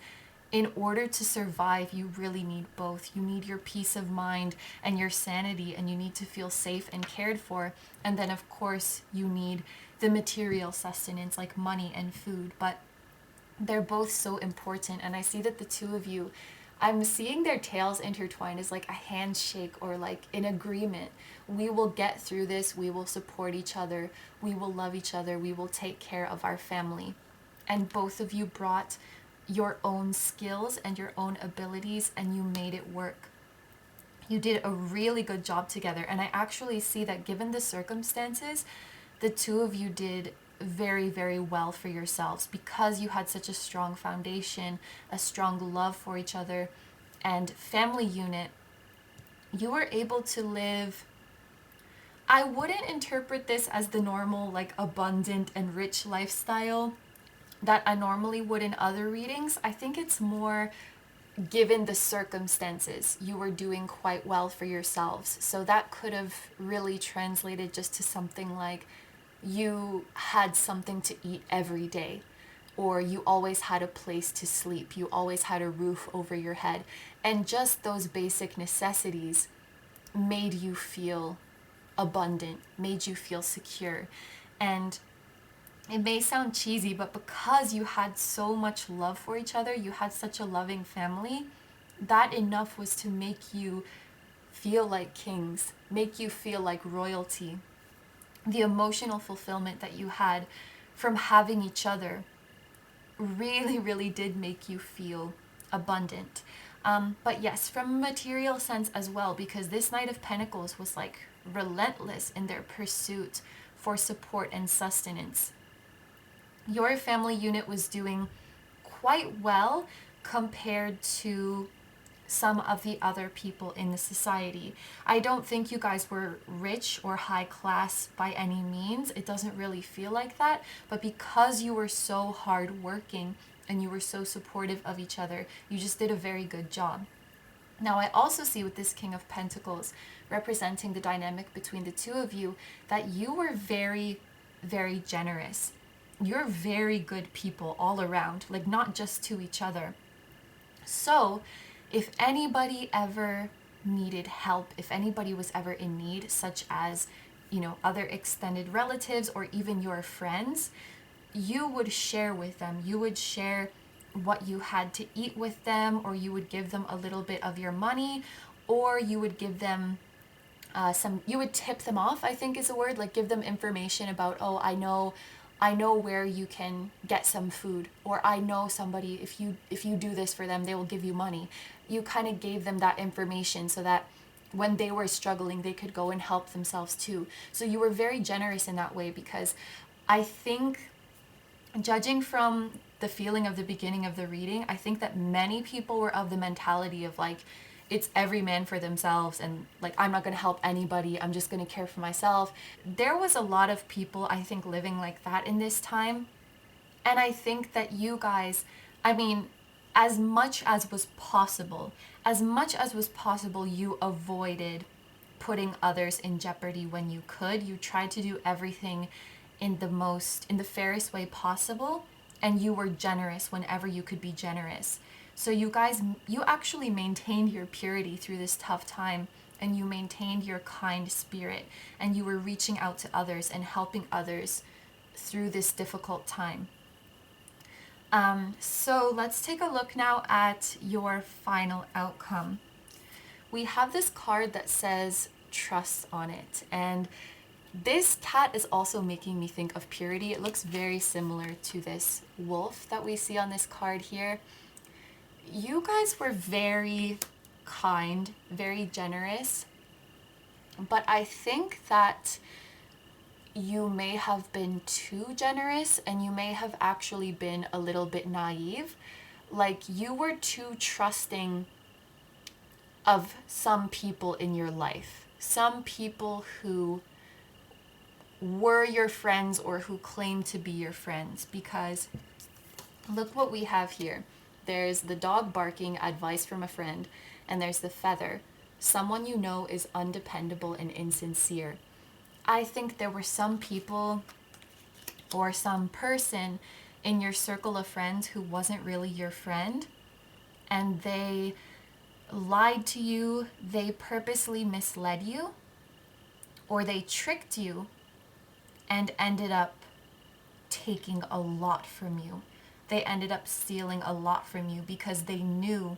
in order to survive, you really need both. You need your peace of mind and your sanity, and you need to feel safe and cared for. And then, of course, you need the material sustenance like money and food. But they're both so important. And I see that the two of you, I'm seeing their tails intertwined as like a handshake or like an agreement. We will get through this. We will support each other. We will love each other. We will take care of our family. And both of you brought your own skills and your own abilities, and you made it work. You did a really good job together. And I actually see that given the circumstances, the two of you did very well for yourselves, because you had such a strong foundation, a strong love for each other and family unit. You were able to live, I wouldn't interpret this as the normal like abundant and rich lifestyle that I normally would in other readings. I think it's more given the circumstances, you were doing quite well for yourselves. So that could have really translated just to something like you had something to eat every day, or you always had a place to sleep, you always had a roof over your head, and just those basic necessities made you feel abundant, made you feel secure. And it may sound cheesy, but because you had so much love for each other, you had such a loving family, that enough was to make you feel like kings, make you feel like royalty. The emotional fulfillment that you had from having each other really, really did make you feel abundant. But yes, from a material sense as well, because this Knight of Pentacles was like relentless in their pursuit for support and sustenance. Your family unit was doing quite well compared to some of the other people in the society. I don't think you guys were rich or high class by any means. It doesn't really feel like that. But because you were so hardworking and you were so supportive of each other, you just did a very good job. Now, I also see with this King of Pentacles representing the dynamic between the two of you that you were very, very generous. You're very good people all around, like not just to each other. So if anybody ever needed help, if anybody was ever in need, such as, you know, other extended relatives or even your friends, you would share with them. You would share what you had to eat with them, or you would give them a little bit of your money, or you would give them you would tip them off, I think is a word, like give them information about, oh, I know where you can get some food, or I know somebody, if you do this for them, they will give you money. You kind of gave them that information so that when they were struggling, they could go and help themselves too. So you were very generous in that way, because I think, judging from the feeling of the beginning of the reading, I think that many people were of the mentality of like, it's every man for themselves, and like, I'm not going to help anybody, I'm just going to care for myself. There was a lot of people, I think, living like that in this time. And I think that you guys, I mean, as much as was possible, you avoided putting others in jeopardy when you could. You tried to do everything in the fairest way possible, and you were generous whenever you could be generous. So you guys, you actually maintained your purity through this tough time, and you maintained your kind spirit, and you were reaching out to others and helping others through this difficult time. So let's take a look now at your final outcome. We have this card that says trust on it, and this cat is also making me think of purity. It looks very similar to this wolf that we see on this card here. You guys were very kind, very generous, but I think that you may have been too generous, and you may have actually been a little bit naive. Like, you were too trusting of some people in your life, some people who were your friends or who claim to be your friends, because look what we have here. There's the dog barking, advice from a friend, and there's the feather. Someone you know is undependable and insincere. I think there were some people or some person in your circle of friends who wasn't really your friend, and they lied to you, they purposely misled you, or they tricked you and ended up taking a lot from you. They ended up stealing a lot from you because they knew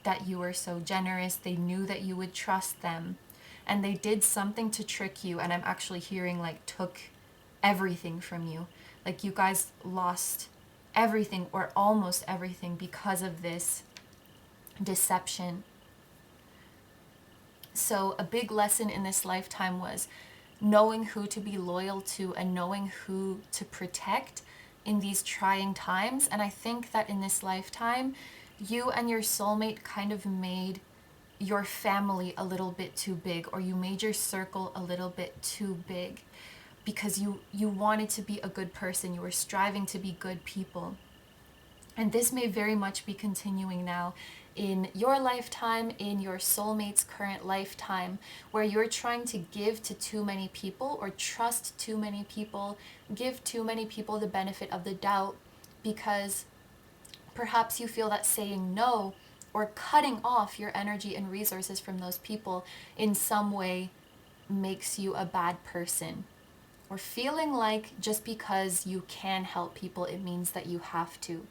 that you were so generous. They knew that you would trust them. And they did something to trick you. And I'm actually hearing like took everything from you. Like, you guys lost everything or almost everything because of this deception. So a big lesson in this lifetime was knowing who to be loyal to and knowing who to protect in these trying times. And I think that in this lifetime, you and your soulmate kind of made your family a little bit too big, or you made your circle a little bit too big, because you wanted to be a good person. You were striving to be good people. And this may very much be continuing now in your lifetime, in your soulmate's current lifetime, where you're trying to give to too many people or trust too many people, give too many people the benefit of the doubt, because perhaps you feel that saying no or cutting off your energy and resources from those people in some way makes you a bad person. Or feeling like just because you can help people, it means that you have to.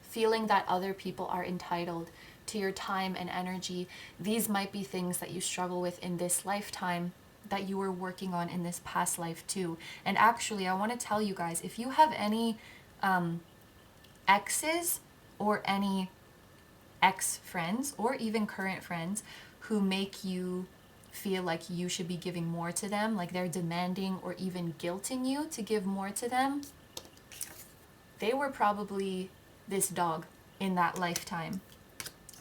Feeling that other people are entitled to your time and energy. These might be things that you struggle with in this lifetime. that you were working on in this past life too. And actually, I want to tell you guys, if you have any exes or any ex-friends or even current friends who make you feel like you should be giving more to them, like they're demanding or even guilting you to give more to them, they were probably this dog in that lifetime.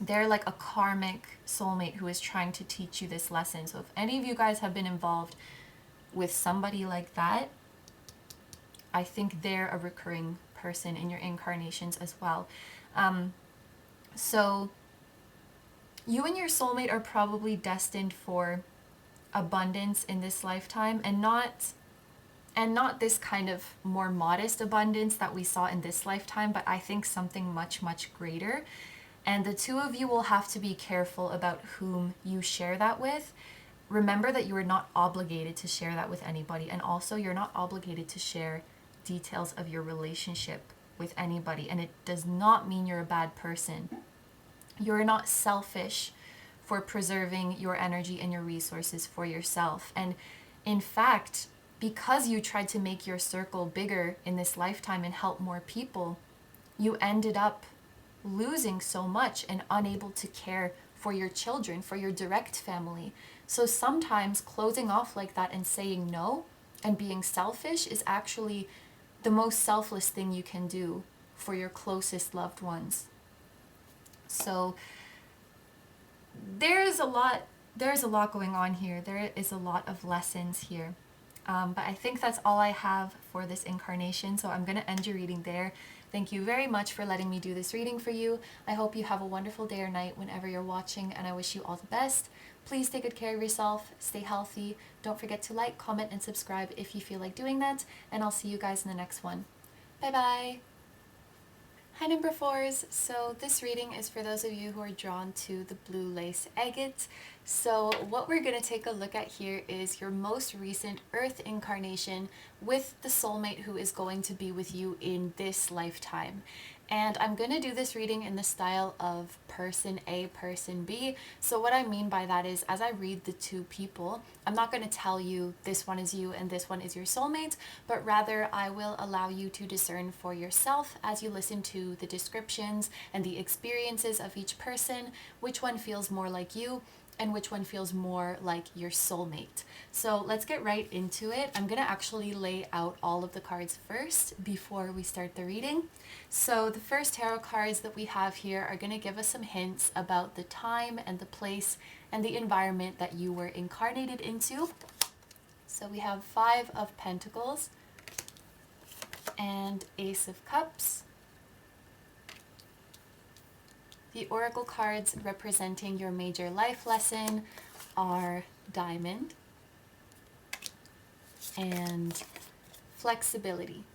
They're like a karmic soulmate who is trying to teach you this lesson. So if any of you guys have been involved with somebody like that, I think they're a recurring person in your incarnations as well. So you and your soulmate are probably destined for abundance in this lifetime, and not this kind of more modest abundance that we saw in this lifetime, but I think something much, much greater. And the two of you will have to be careful about whom you share that with. Remember that you are not obligated to share that with anybody, and also you're not obligated to share details of your relationship with anybody, and it does not mean you're a bad person. You're not selfish for preserving your energy and your resources for yourself. And in fact, because you tried to make your circle bigger in this lifetime and help more people, you ended up losing so much and unable to care for your children, for your direct family. So sometimes closing off like that and saying no and being selfish is actually the most selfless thing you can do for your closest loved ones. So there's a lot going on here. There is a lot of lessons here. But I think that's all I have for this incarnation, so I'm going to end your reading there. Thank you very much for letting me do this reading for you. I hope you have a wonderful day or night whenever you're watching, and I wish you all the best. Please take good care of yourself, stay healthy, don't forget to like, comment, and subscribe if you feel like doing that, and I'll see you guys in the next one. Bye bye! Hi number 4s, so this reading is for those of you who are drawn to the blue lace agate. So what we're going to take a look at here is your most recent earth incarnation with the soulmate who is going to be with you in this lifetime. And I'm going to do this reading in the style of person A, person B. So what I mean by that is, as I read the two people, I'm not going to tell you this one is you and this one is your soulmate, but rather I will allow you to discern for yourself as you listen to the descriptions and the experiences of each person, which one feels more like you and which one feels more like your soulmate. So let's get right into it. I'm going to actually lay out all of the cards first before we start the reading. So the first tarot cards that we have here are going to give us some hints about the time and the place and the environment that you were incarnated into. So we have 5 of Pentacles and Ace of Cups. The oracle cards representing your major life lesson are Diamond and Flexibility.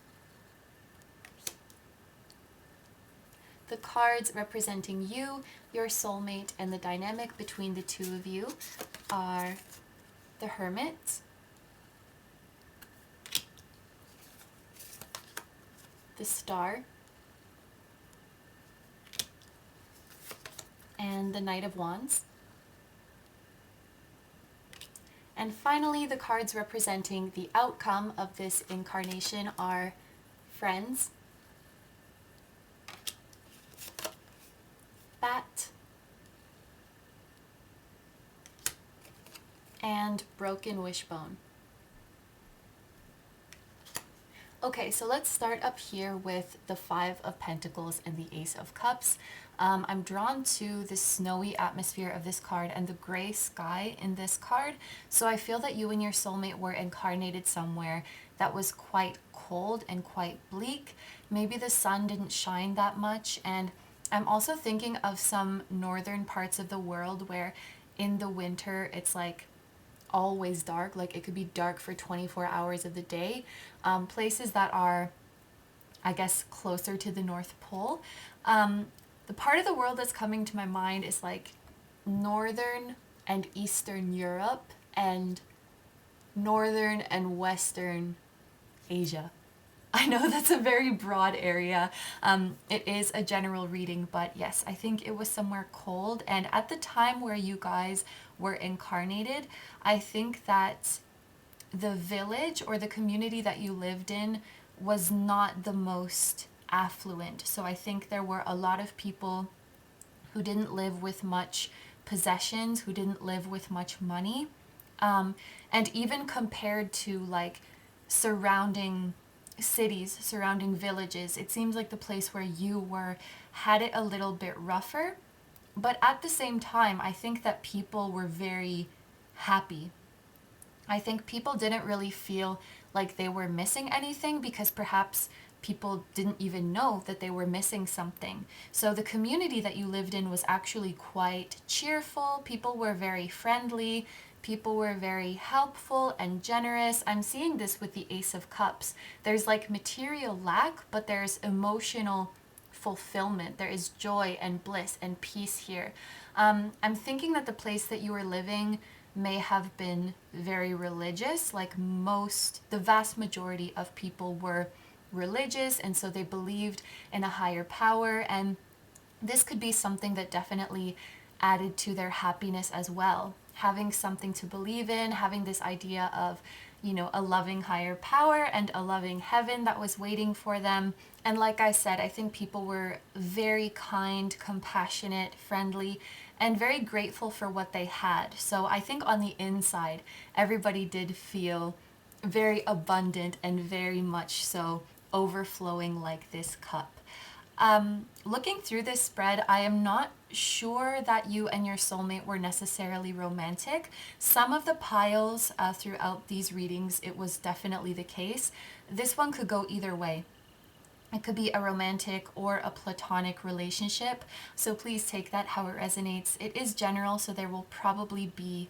The cards representing you, your soulmate, and the dynamic between the two of you are the Hermit, the Star, and the Knight of Wands. And finally, the cards representing the outcome of this incarnation are Friends, Bat, and Broken Wishbone. Okay, so let's start up here with the 5 of Pentacles and the Ace of Cups. I'm drawn to the snowy atmosphere of this card and the gray sky in this card. So I feel that you and your soulmate were incarnated somewhere that was quite cold and quite bleak. Maybe the sun didn't shine that much. And I'm also thinking of some northern parts of the world where in the winter it's like always dark, like it could be dark for 24 hours of the day. Places that are, I guess, closer to the North Pole. The part of the world that's coming to my mind is like Northern and Eastern Europe and Northern and Western Asia. I know that's a very broad area. It is a general reading, but yes, I think it was somewhere cold. And at the time where you guys were incarnated, I think that the village or the community that you lived in was not the most affluent. So I think there were a lot of people who didn't live with much possessions, who didn't live with much money. And even compared to like surrounding cities, surrounding villages, it seems like the place where you were had it a little bit rougher. But at the same time, I think that people were very happy. I think people didn't really feel like they were missing anything because perhaps people didn't even know that they were missing something. So the community that you lived in was actually quite cheerful. People were very friendly. People were very helpful and generous. I'm seeing this with the Ace of Cups. There's like material lack, but there's emotional fulfillment. There is joy and bliss and peace here. I'm thinking that the place that you were living may have been very religious. Like the vast majority of people were religious, and so they believed in a higher power, and this could be something that definitely added to their happiness as well. Having something to believe in, having this idea of, you know, a loving higher power and a loving heaven that was waiting for them. And like I said, I think people were very kind, compassionate, friendly, and very grateful for what they had. So I think on the inside, everybody did feel very abundant and very much so overflowing like this cup. Looking through this spread, I am not sure that you and your soulmate were necessarily romantic. Some of the piles throughout these readings, it was definitely the case. This one could go either way. It could be a romantic or a platonic relationship. So please take that how it resonates. It is general, so there will probably be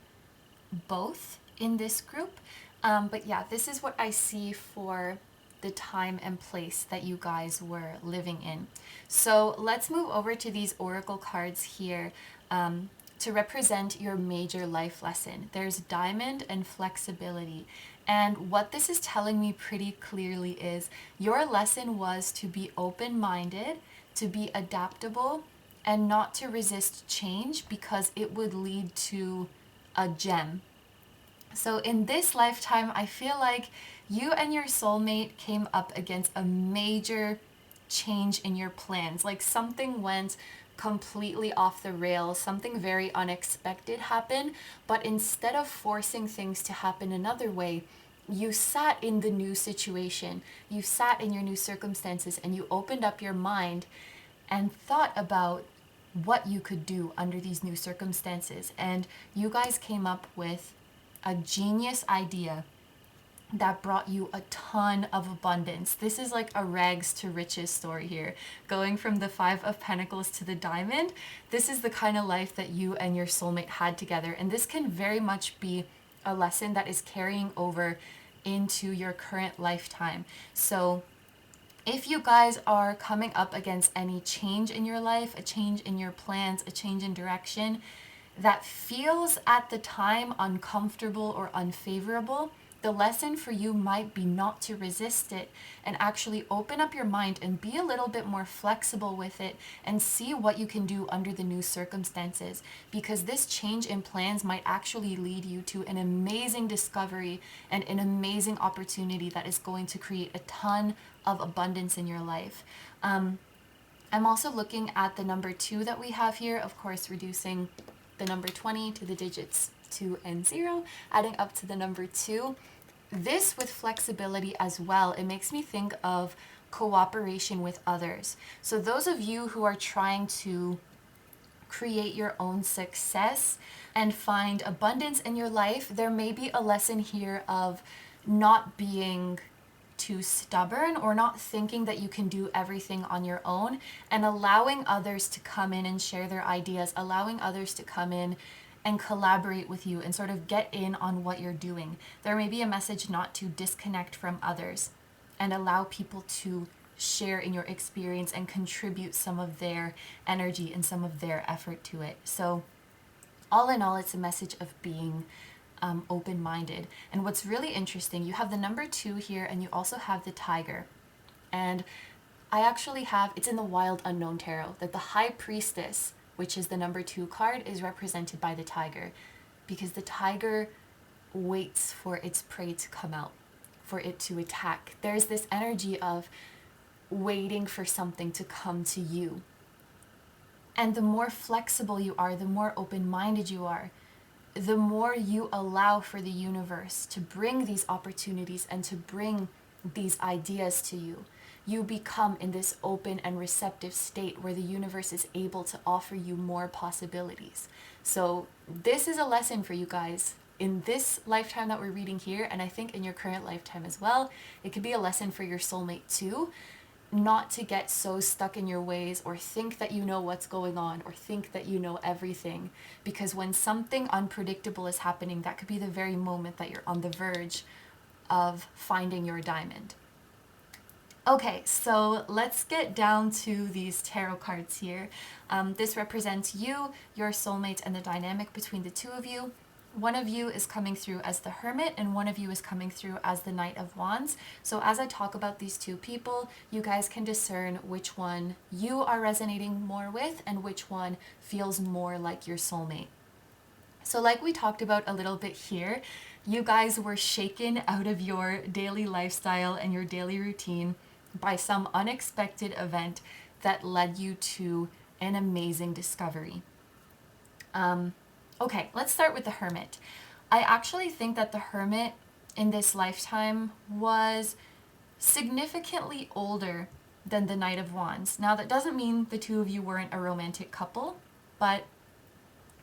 both in this group. But yeah, this is what I see for the time and place that you guys were living in. So let's move over to these oracle cards here to represent your major life lesson. There's diamond and flexibility. And what this is telling me pretty clearly is your lesson was to be open-minded, to be adaptable, and not to resist change because it would lead to a gem. So in this lifetime, I feel like you and your soulmate came up against a major change in your plans. Like something went completely off the rails, something very unexpected happened, but instead of forcing things to happen another way, you sat in the new situation, you sat in your new circumstances, and you opened up your mind and thought about what you could do under these new circumstances. And you guys came up with a genius idea that brought you a ton of abundance. This is like a rags to riches story here. Going from the Five of Pentacles to the Diamond, this is the kind of life that you and your soulmate had together. And this can very much be a lesson that is carrying over into your current lifetime. So if you guys are coming up against any change in your life, a change in your plans, a change in direction that feels at the time uncomfortable or unfavorable, the lesson for you might be not to resist it and actually open up your mind and be a little bit more flexible with it and see what you can do under the new circumstances, because this change in plans might actually lead you to an amazing discovery and an amazing opportunity that is going to create a ton of abundance in your life. I'm also looking at the number 2 that we have here, of course, reducing the number 20 to the digits 2 and 0, adding up to the number 2. This with flexibility as well, it makes me think of cooperation with others. So those of you who are trying to create your own success and find abundance in your life, there may be a lesson here of not being too stubborn or not thinking that you can do everything on your own, and allowing others to come in and share their ideas, allowing others to come in and collaborate with you and sort of get in on what you're doing. There may be a message not to disconnect from others and allow people to share in your experience and contribute some of their energy and some of their effort to it. So all in all, it's a message of being open-minded. And what's really interesting, you have the number 2 here and you also have the tiger. And I actually have, it's in the Wild Unknown Tarot, that the High Priestess, which is the number 2 card, is represented by the tiger. because the tiger waits for its prey to come out, for it to attack. There's this energy of waiting for something to come to you. And the more flexible you are, the more open-minded you are, the more you allow for the universe to bring these opportunities and to bring these ideas to you. You become in this open and receptive state where the universe is able to offer you more possibilities. So this is a lesson for you guys in this lifetime that we're reading here, and I think in your current lifetime as well. It could be a lesson for your soulmate too, not to get so stuck in your ways or think that you know what's going on or think that you know everything, because when something unpredictable is happening, that could be the very moment that you're on the verge of finding your diamond. Okay, so let's get down to these tarot cards here. This represents you, your soulmate, and the dynamic between the two of you. One of you is coming through as the Hermit, and one of you is coming through as the Knight of Wands. So as I talk about these two people, you guys can discern which one you are resonating more with and which one feels more like your soulmate. So like we talked about a little bit here, you guys were shaken out of your daily lifestyle and your daily routine by some unexpected event that led you to an amazing discovery. Okay, let's start with the Hermit. I actually think that the Hermit in this lifetime was significantly older than the Knight of Wands. Now, that doesn't mean the two of you weren't a romantic couple, but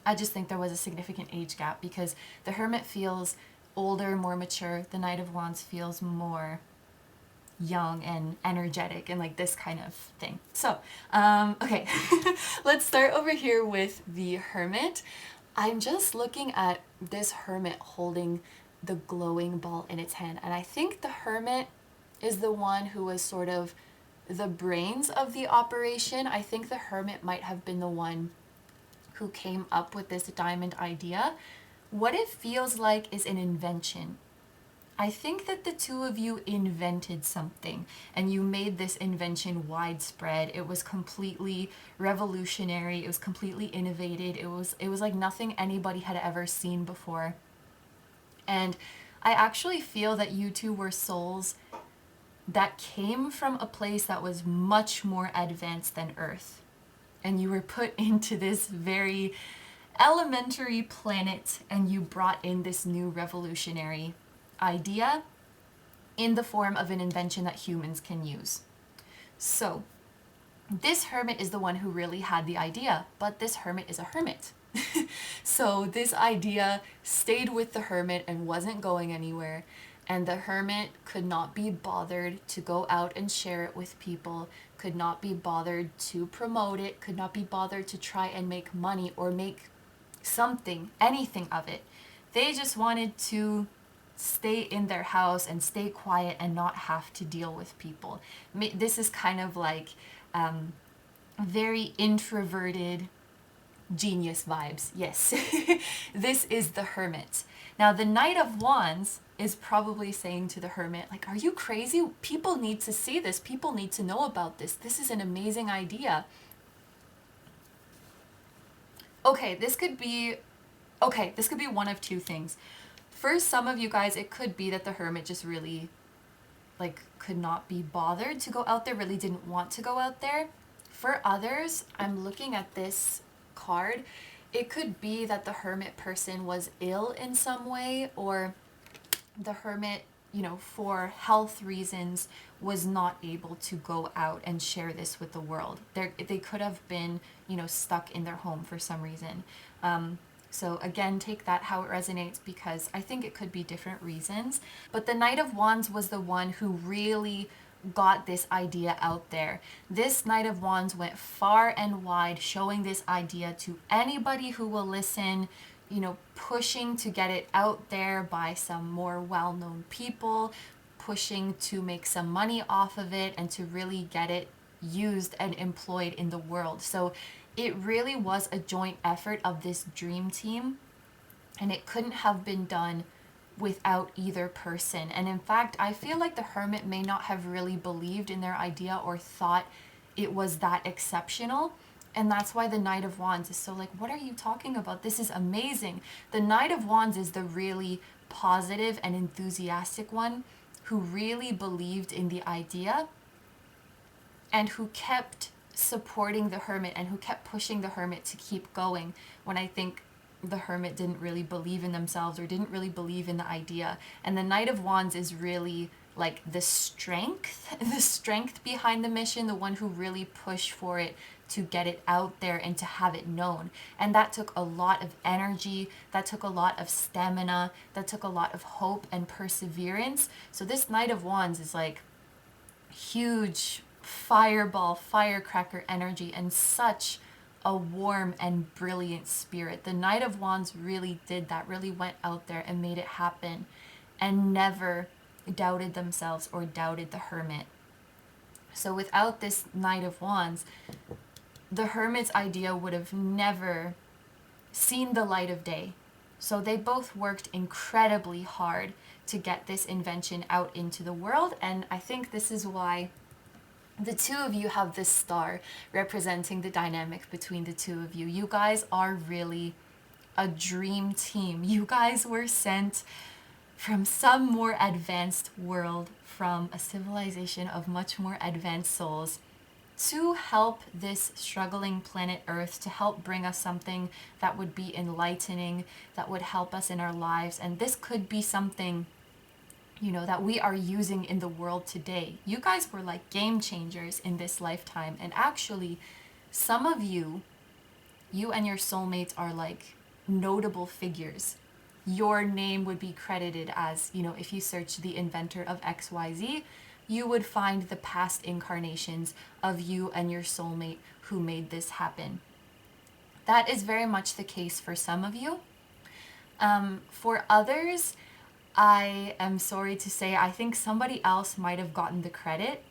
I just think there was a significant age gap because the Hermit feels older, more mature. The Knight of Wands feels more young and energetic and like this kind of thing. So, okay, let's start over here with the Hermit. I'm just looking at this Hermit holding the glowing ball in its hand, and I think the Hermit is the one who was sort of the brains of the operation. I think the Hermit might have been the one who came up with this diamond idea. What it feels like is an invention. I think that the two of you invented something and you made this invention widespread. It was completely revolutionary. It was completely innovated. It was like nothing anybody had ever seen before. And I actually feel that you two were souls that came from a place that was much more advanced than Earth. And you were put into this very elementary planet and you brought in this new revolutionary idea in the form of an invention that humans can use. So this Hermit is the one who really had the idea, but this Hermit is a hermit. So this idea stayed with the Hermit and wasn't going anywhere, and the Hermit could not be bothered to go out and share it with people, could not be bothered to promote it, could not be bothered to try and make money or make something, anything of it. They just wanted to stay in their house and stay quiet and not have to deal with people. This is kind of like very introverted genius vibes. Yes, this is the Hermit. Now the Knight of Wands is probably saying to the Hermit, like, are you crazy? People need to see this. People need to know about this. This is an amazing idea. Okay, this could be one of two things. For some of you guys, it could be that the Hermit just really like could not be bothered to go out there, really didn't want to go out there. For others, I'm looking at this card. It could be that the Hermit person was ill in some way, or the Hermit, you know, for health reasons was not able to go out and share this with the world. They could have been, you know, stuck in their home for some reason. So again, take that how it resonates, because I think it could be different reasons. But the Knight of Wands was the one who really got this idea out there. This Knight of Wands went far and wide, showing this idea to anybody who will listen, you know, pushing to get it out there by some more well-known people, pushing to make some money off of it and to really get it used and employed in the world. So it really was a joint effort of this dream team, and it couldn't have been done without either person. And in fact, I feel like the Hermit may not have really believed in their idea or thought it was that exceptional. And that's why the Knight of Wands is so like, what are you talking about? This is amazing. The Knight of Wands is the really positive and enthusiastic one who really believed in the idea and who kept supporting the Hermit and who kept pushing the Hermit to keep going when I think the Hermit didn't really believe in themselves or didn't really believe in the idea. And the Knight of Wands is really like the strength behind the mission, the one who really pushed for it to get it out there and to have it known. And that took a lot of energy, that took a lot of stamina, that took a lot of hope and perseverance. So this Knight of Wands is like huge fireball, firecracker energy, and such a warm and brilliant spirit. The Knight of Wands really did that, really went out there and made it happen and never doubted themselves or doubted the Hermit. So without this Knight of Wands, the Hermit's idea would have never seen the light of day. So they both worked incredibly hard to get this invention out into the world, and I think this is why the two of you have this star representing the dynamic between the two of you. You guys are really a dream team. You guys were sent from some more advanced world, from a civilization of much more advanced souls, to help this struggling planet Earth, to help bring us something that would be enlightening, that would help us in our lives. And this could be something, you know, that we are using in the world today. You guys were like game changers in this lifetime. And actually, some of you and your soulmates are like notable figures. Your name would be credited as, you know, if you search the inventor of XYZ, you would find the past incarnations of you and your soulmate who made this happen. That is very much the case for some of you. For others, I am sorry to say, I think somebody else might have gotten the credit.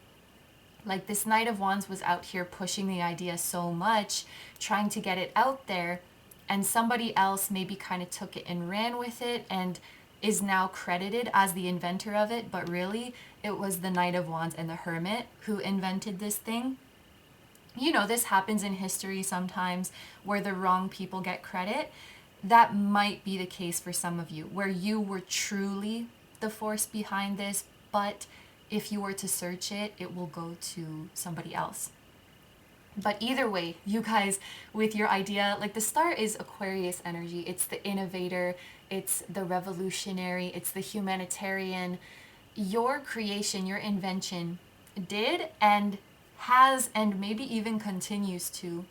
Like this Knight of Wands was out here pushing the idea so much, trying to get it out there, and somebody else maybe kind of took it and ran with it and is now credited as the inventor of it, but really it was the Knight of Wands and the Hermit who invented this thing. You know, this happens in history sometimes where the wrong people get credit. That might be the case for some of you, where you were truly the force behind this, but if you were to search it, it will go to somebody else. But either way, you guys, with your idea, like the star is Aquarius energy. It's the innovator, it's the revolutionary, it's the humanitarian. Your creation, your invention did and has and maybe even continues to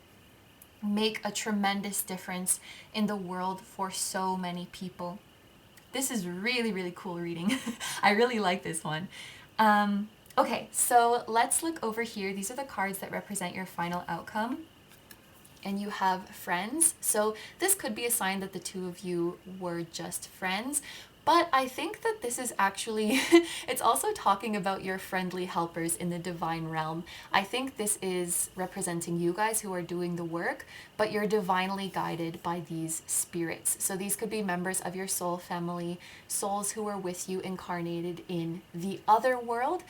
make a tremendous difference in the world for so many people. This is really, really cool reading. I really like this one. Okay, so let's look over here. These are the cards that represent your final outcome. And you have friends. So this could be a sign that the two of you were just friends. But I think that this is actually, it's also talking about your friendly helpers in the divine realm. I think this is representing you guys who are doing the work, but you're divinely guided by these spirits. So these could be members of your soul family, souls who are with you incarnated in the other world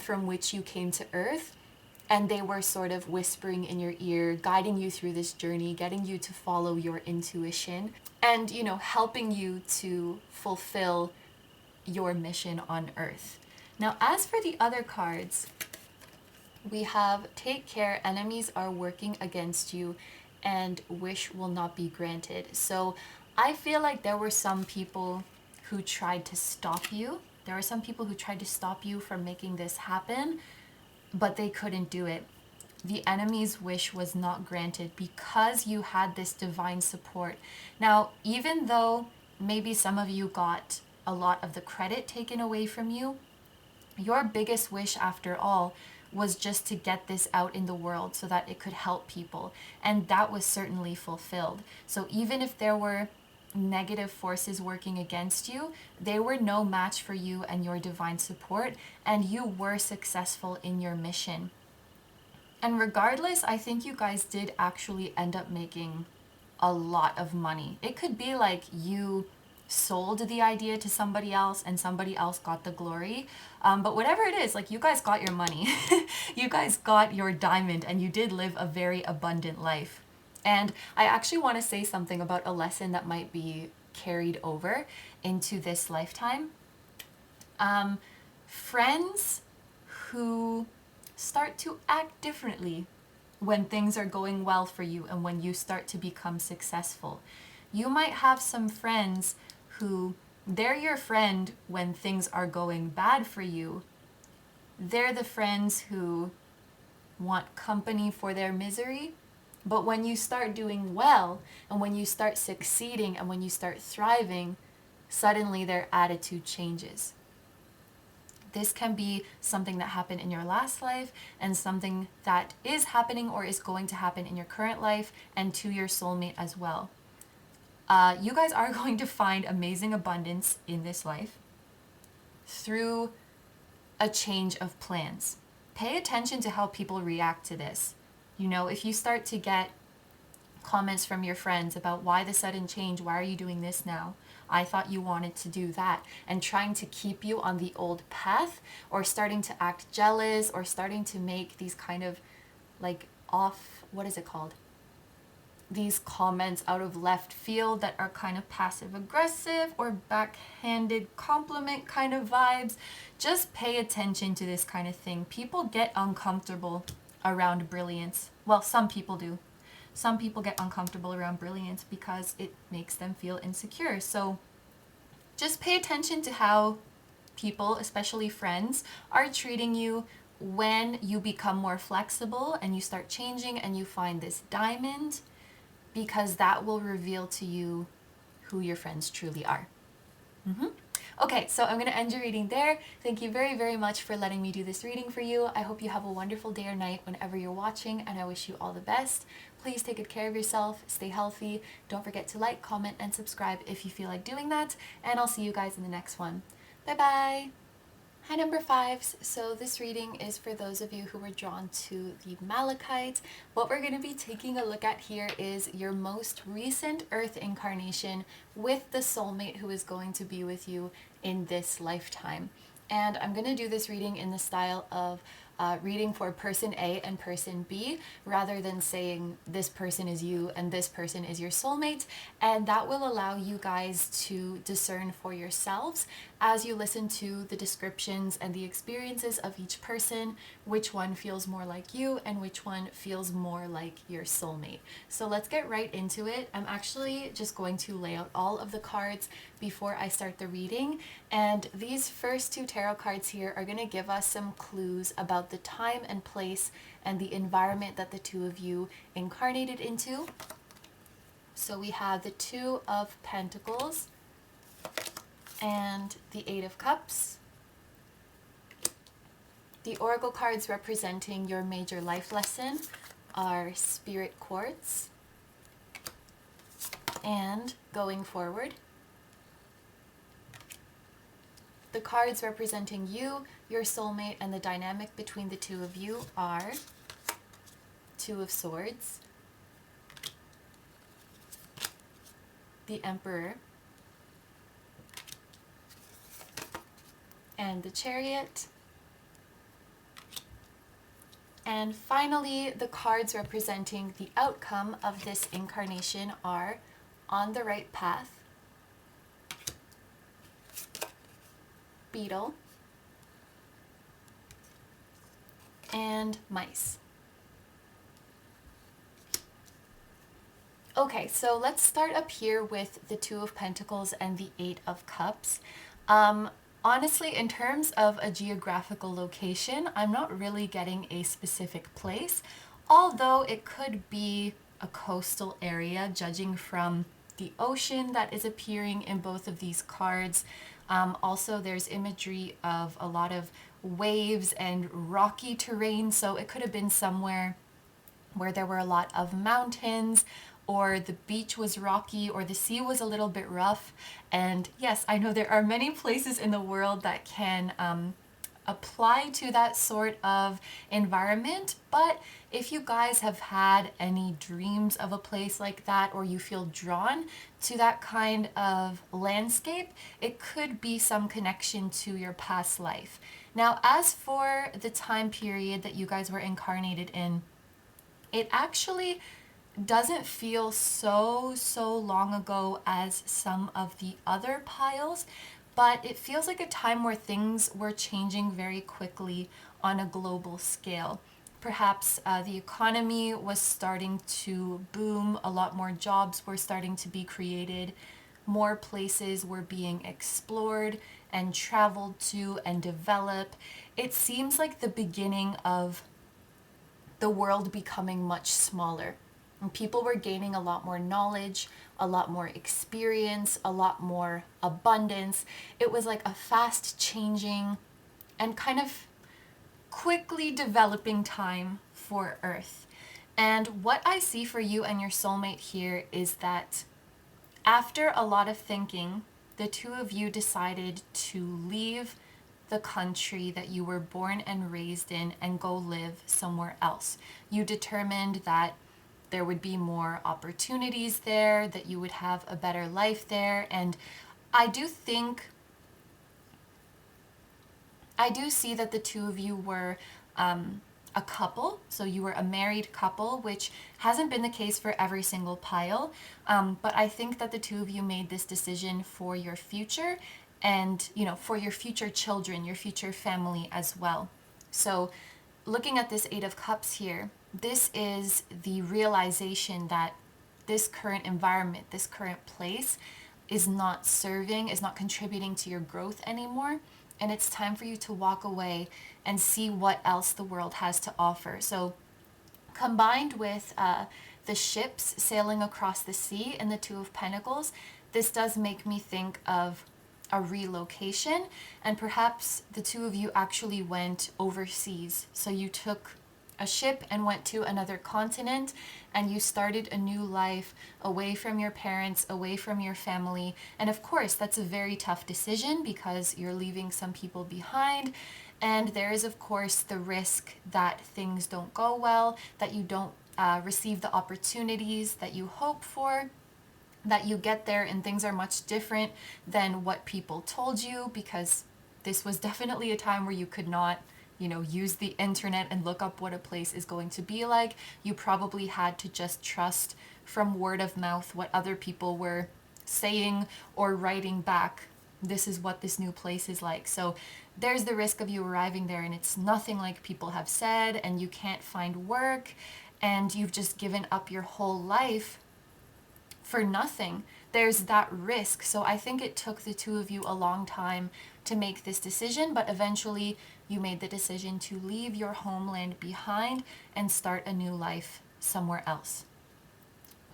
from which you came to Earth. And they were sort of whispering in your ear, guiding you through this journey, getting you to follow your intuition, and, you know, helping you to fulfill your mission on Earth. Now, as for the other cards, we have take care, enemies are working against you, and wish will not be granted. So I feel like there were some people who tried to stop you. There were some people who tried to stop you from making this happen, but they couldn't do it. The enemy's wish was not granted because you had this divine support. Now, even though maybe some of you got a lot of the credit taken away from you, your biggest wish after all was just to get this out in the world so that it could help people. And that was certainly fulfilled. So even if there were negative forces working against you, they were no match for you and your divine support, and you were successful in your mission. And regardless, I think you guys did actually end up making a lot of money. It could be like you sold the idea to somebody else and somebody else got the glory. But whatever it is, like, you guys got your money. You guys got your diamond, and you did live a very abundant life. And I actually want to say something about a lesson that might be carried over into this lifetime. Friends who start to act differently when things are going well for you and when you start to become successful. You might have some friends who, they're your friend when things are going bad for you. They're the friends who want company for their misery. But when you start doing well, and when you start succeeding, and when you start thriving, suddenly their attitude changes. This can be something that happened in your last life, and something that is happening or is going to happen in your current life, and to your soulmate as well. You guys are going to find amazing abundance in this life through a change of plans. Pay attention to how people react to this. You know, if you start to get comments from your friends about why the sudden change, why are you doing this now? I thought you wanted to do that, and trying to keep you on the old path, or starting to act jealous, or starting to make these kind of like what is it called? These comments out of left field that are kind of passive aggressive or backhanded compliment kind of vibes. Just pay attention to this kind of thing. People get uncomfortable around brilliance. Well, some people do. Some people get uncomfortable around brilliance because it makes them feel insecure. So just pay attention to how people, especially friends, are treating you when you become more flexible and you start changing and you find this diamond, because that will reveal to you who your friends truly are. Okay, so I'm going to end your reading there. Thank you very, very much for letting me do this reading for you. I hope you have a wonderful day or night whenever you're watching, and I wish you all the best. Please take good care of yourself, stay healthy. Don't forget to like, comment, and subscribe if you feel like doing that, and I'll see you guys in the next one. Bye-bye! Hi, number fives. So this reading is for those of you who were drawn to the Malachite. What we're going to be taking a look at here is your most recent Earth incarnation with the soulmate who is going to be with you in this lifetime. And I'm going to do this reading in the style of reading for person A and person B, rather than saying this person is you and this person is your soulmate. And that will allow you guys to discern for yourselves, as you listen to the descriptions and the experiences of each person, which one feels more like you and which one feels more like your soulmate. So let's get right into it. I'm actually just going to lay out all of the cards before I start the reading, and these first two tarot cards here are going to give us some clues about the time and place and the environment that the two of you incarnated into. So we have the Two of Pentacles and the Eight of Cups. The oracle cards representing your major life lesson are Spirit Quartz and Going Forward. The cards representing you, your soulmate, and the dynamic between the two of you are Two of Swords, the Emperor, and the Chariot. And finally, the cards representing the outcome of this incarnation are On the Right Path, Beetle, and Mice. Okay, so let's start up here with the Two of Pentacles and the Eight of Cups. Honestly, in terms of a geographical location, I'm not really getting a specific place, although it could be a coastal area, judging from the ocean that is appearing in both of these cards. Also, there's imagery of a lot of waves and rocky terrain, so it could have been somewhere where there were a lot of mountains, or the beach was rocky, or the sea was a little bit rough. And yes, I know there are many places in the world that can apply to that sort of environment. But if you guys have had any dreams of a place like that, or you feel drawn to that kind of landscape, it could be some connection to your past life. Now, as for the time period that you guys were incarnated in, it actually doesn't feel so long ago as some of the other piles, but it feels like a time where things were changing very quickly on a global scale. Perhaps the economy was starting to boom, a lot more jobs were starting to be created, more places were being explored and traveled to and developed. It seems like the beginning of the world becoming much smaller. And people were gaining a lot more knowledge, a lot more experience, a lot more abundance. It was like a fast changing and kind of quickly developing time for Earth. And what I see for you and your soulmate here is that after a lot of thinking, the two of you decided to leave the country that you were born and raised in and go live somewhere else. You determined that there would be more opportunities there, that you would have a better life there. And I do see that the two of you were a couple. So you were a married couple, which hasn't been the case for every single pile. But I think that the two of you made this decision for your future and, you know, for your future children, your future family as well. So looking at this Eight of Cups here, this is the realization that this current environment, this current place is not serving, is not contributing to your growth anymore. And it's time for you to walk away and see what else the world has to offer. So combined with the ships sailing across the sea and the Two of Pentacles, this does make me think of a relocation, and perhaps the two of you actually went overseas. So you took a ship and went to another continent and you started a new life away from your parents, away from your family. And of course, that's a very tough decision because you're leaving some people behind. And there is, of course, the risk that things don't go well, that you don't receive the opportunities that you hope for, that you get there and things are much different than what people told you, because this was definitely a time where you could not, you know, use the internet and look up what a place is going to be like. You probably had to just trust from word of mouth what other people were saying or writing back. This is what this new place is like. So there's the risk of you arriving there and it's nothing like people have said, and you can't find work, and you've just given up your whole life for nothing. There's that risk. So I think it took the two of you a long time to make this decision, but eventually you made the decision to leave your homeland behind and start a new life somewhere else.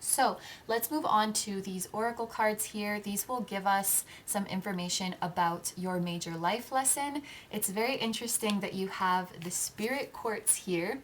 So let's move on to these oracle cards here. These will give us some information about your major life lesson. It's very interesting that you have the spirit quartz here.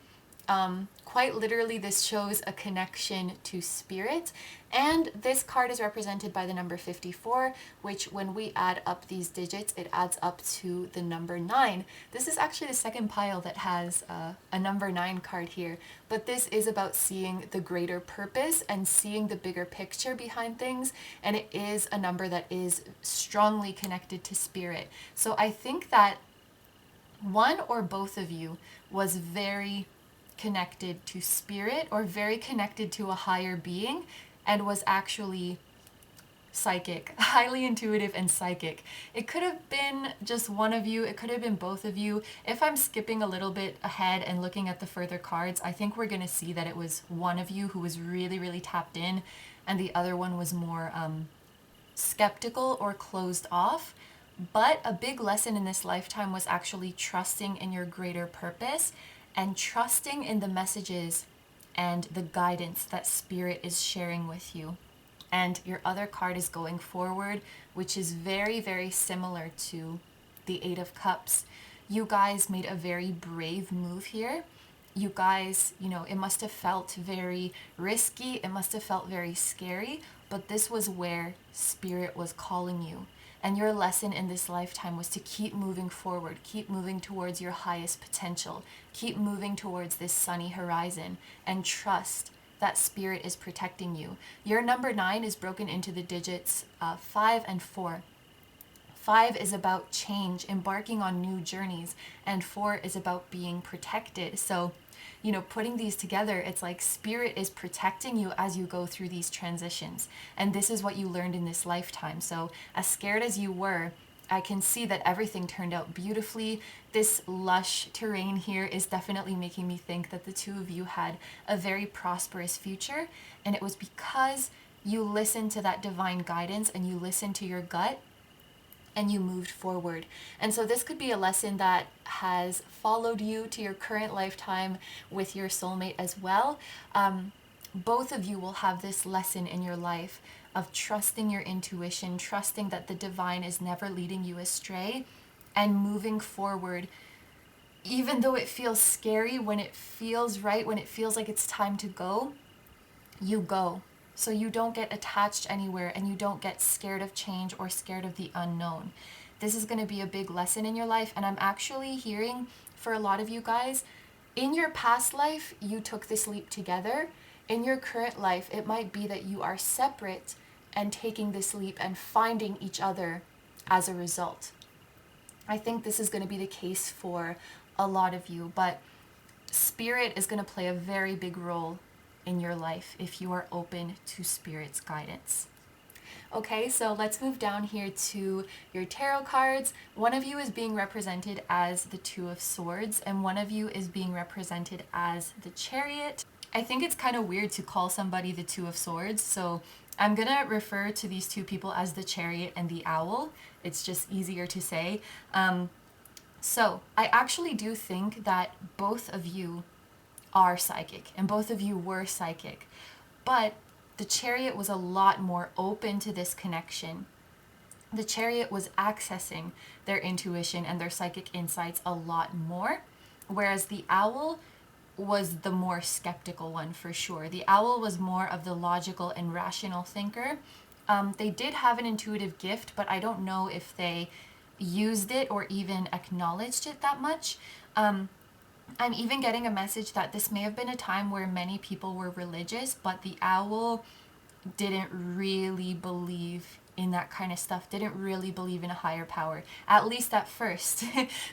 Quite literally, this shows a connection to spirit, and this card is represented by the number 54, which when we add up these digits, it adds up to the number 9. This is actually the second pile that has a number 9 card here, but this is about seeing the greater purpose and seeing the bigger picture behind things, and it is a number that is strongly connected to spirit. So I think that one or both of you was very connected to spirit or very connected to a higher being and was actually psychic, highly intuitive and psychic. It could have been just one of you, it could have been both of you. If I'm skipping a little bit ahead and looking at the further cards, I think we're going to see that it was one of you who was really tapped in and the other one was more skeptical or closed off. But a big lesson in this lifetime was actually trusting in your greater purpose and trusting in the messages and the guidance that spirit is sharing with you. And your other card is going forward, which is very similar to the Eight of Cups. You guys made a very brave move here. You guys, you know, it must have felt very risky, it must have felt very scary, but this was where spirit was calling you. And your lesson in this lifetime was to keep moving forward, keep moving towards your highest potential, keep moving towards this sunny horizon, and trust that spirit is protecting you. Your number 9 is broken into the digits 5 and 4. 5 is about change, embarking on new journeys, and 4 is about being protected. So, putting these together, it's like spirit is protecting you as you go through these transitions. And this is what you learned in this lifetime. So, as scared as you were, I can see that everything turned out beautifully. This lush terrain here is definitely making me think that the two of you had a very prosperous future. And it was because you listened to that divine guidance and you listened to your gut and you moved forward. And so this could be a lesson that has followed you to your current lifetime with your soulmate as well. Both of you will have this lesson in your life of trusting your intuition, trusting that the divine is never leading you astray, and moving forward. Even though it feels scary, when it feels right, when it feels like it's time to go, you go. So you don't get attached anywhere and you don't get scared of change or scared of the unknown. This is going to be a big lesson in your life. And I'm actually hearing for a lot of you guys, in your past life, you took this leap together. In your current life, it might be that you are separate and taking this leap and finding each other as a result. I think this is going to be the case for a lot of you, but spirit is going to play a very big role in your life if you are open to spirit's guidance. Okay, so let's move down here to your tarot cards. One of you is being represented as the Two of Swords, and one of you is being represented as the Chariot. I think it's kind of weird to call somebody the Two of Swords, so I'm gonna refer to these two people as the Chariot and the Owl. It's just easier to say. So I actually do think that both of you are psychic, and both of you were psychic, but the Chariot was a lot more open to this connection. The Chariot was accessing their intuition and their psychic insights a lot more, whereas the Owl was the more skeptical one for sure. The Owl was more of the logical and rational thinker. They did have an intuitive gift, but I don't know if they used it or even acknowledged it that much. I'm even getting a message that this may have been a time where many people were religious, but the Owl didn't really believe in that kind of stuff, didn't really believe in a higher power, at least at first.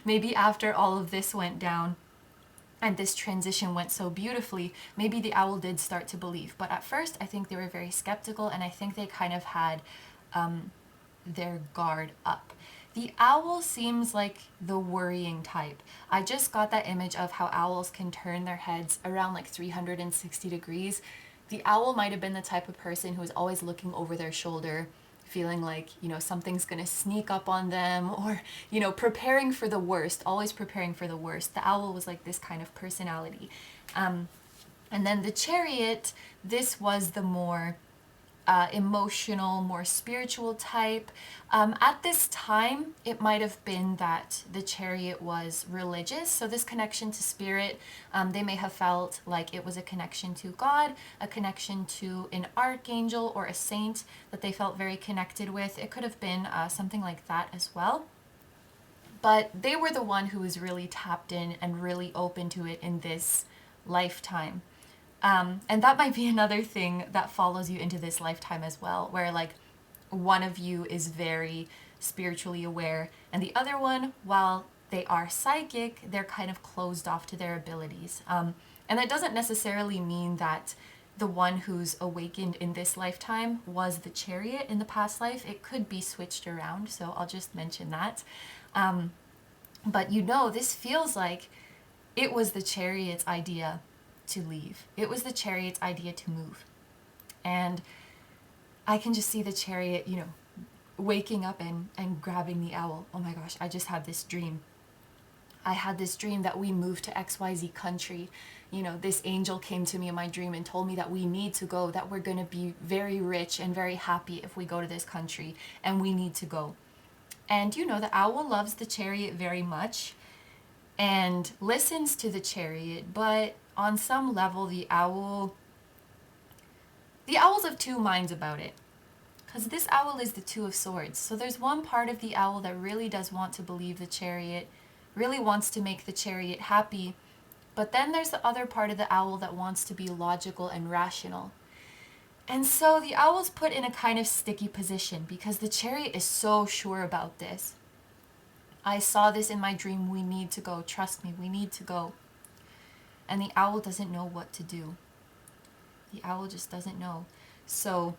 Maybe after all of this went down and this transition went so beautifully, maybe the Owl did start to believe. But at first, I think they were very skeptical, and I think they kind of had their guard up. The Owl seems like the worrying type. I just got that image of how owls can turn their heads around like 360 degrees. The Owl might have been the type of person who is always looking over their shoulder, feeling like, something's gonna sneak up on them, or, preparing for the worst, always preparing for the worst. The Owl was like this kind of personality. And then the Chariot, this was the more emotional, more spiritual type. At this time, it might have been that the Chariot was religious, so this connection to spirit, they may have felt like it was a connection to God, a connection to an archangel or a saint that they felt very connected with. It could have been something like that as well. But they were the one who was really tapped in and really open to it in this lifetime. And that might be another thing that follows you into this lifetime as well, where like one of you is very spiritually aware and the other one, while they are psychic, they're kind of closed off to their abilities. And that doesn't necessarily mean that the one who's awakened in this lifetime was the Chariot in the past life. It could be switched around, so I'll just mention that. But this feels like it was the Chariot's idea to leave. It was the Chariot's idea to move. And I can just see the Chariot, waking up and grabbing the Owl. Oh my gosh, I just had this dream. I had this dream that we moved to XYZ country. This angel came to me in my dream and told me that we need to go, that we're going to be very rich and very happy if we go to this country, and we need to go. And the Owl loves the Chariot very much and listens to the Chariot, but on some level, the owl's of two minds about it. because this owl is the Two of Swords. So there's one part of the owl that really does want to believe the Chariot, really wants to make the Chariot happy. But then there's the other part of the owl that wants to be logical and rational. And so the owl's put in a kind of sticky position because the Chariot is so sure about this. I saw this in my dream. We need to go. Trust me, we need to go. And the owl doesn't know what to do. The owl just doesn't know. So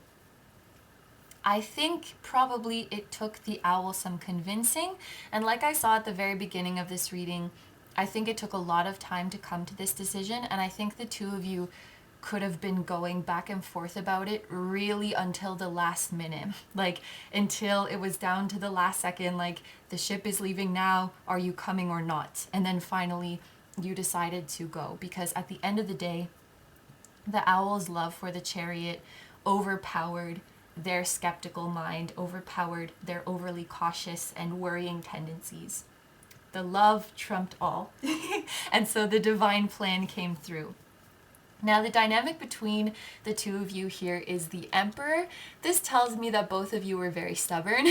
I think probably it took the owl some convincing. And like I saw at the very beginning of this reading, I think it took a lot of time to come to this decision. And I think the two of you could have been going back and forth about it really until the last minute. Like until it was down to the last second, like the ship is leaving now, are you coming or not? And then finally you decided to go, because at the end of the day, the owl's love for the Chariot overpowered their skeptical mind, overpowered their overly cautious and worrying tendencies. The love trumped all. And so the divine plan came through. Now, the dynamic between the two of you here is the Emperor. This tells me that both of you were very stubborn.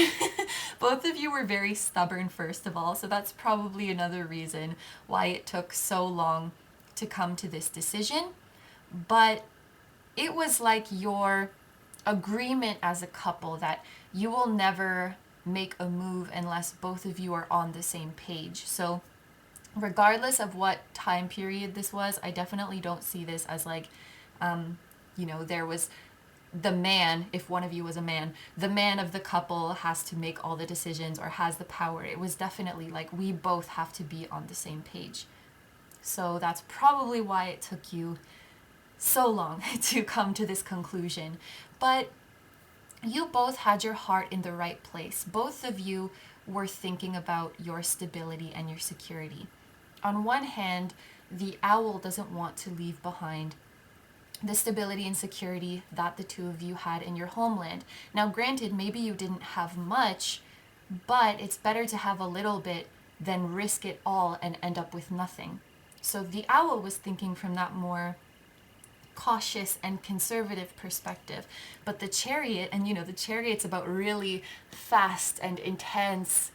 Both of you were very stubborn, first of all, so that's probably another reason why it took so long to come to this decision. But it was like your agreement as a couple that you will never make a move unless both of you are on the same page. So regardless of what time period this was, I definitely don't see this as like, there was the man, if one of you was a man, the man of the couple has to make all the decisions or has the power. It was definitely like we both have to be on the same page. So that's probably why it took you so long to come to this conclusion. But you both had your heart in the right place. Both of you were thinking about your stability and your security. On one hand, the owl doesn't want to leave behind the stability and security that the two of you had in your homeland. Now, granted, maybe you didn't have much, but it's better to have a little bit than risk it all and end up with nothing. So the owl was thinking from that more cautious and conservative perspective. But the Chariot, and the Chariot's about really fast and intense,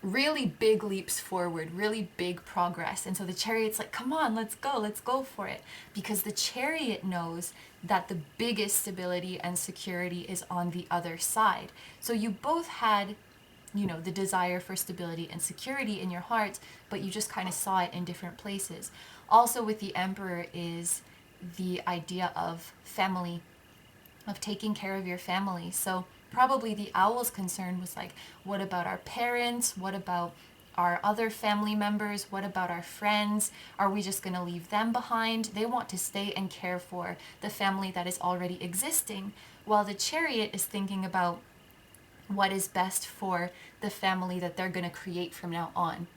really big leaps forward, really big progress. And so the Chariot's like, come on, let's go for it. Because the Chariot knows that the biggest stability and security is on the other side. So you both had, the desire for stability and security in your hearts, but you just kind of saw it in different places. Also with the Emperor is the idea of family, of taking care of your family. So probably the owl's concern was like, what about our parents? What about our other family members? What about our friends? Are we just going to leave them behind? They want to stay and care for the family that is already existing, while the Chariot is thinking about what is best for the family that they're going to create from now on.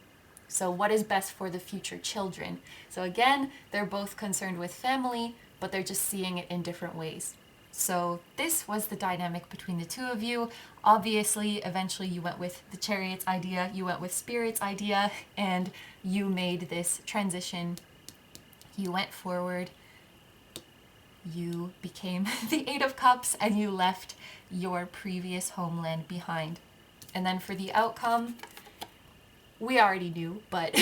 So what is best for the future children? So again, they're both concerned with family, but they're just seeing it in different ways. So this was the dynamic between the two of you. Obviously, eventually you went with the Chariot's idea, you went with Spirit's idea, and you made this transition. You went forward, you became the Eight of Cups, and you left your previous homeland behind. And then for the outcome, we already knew, but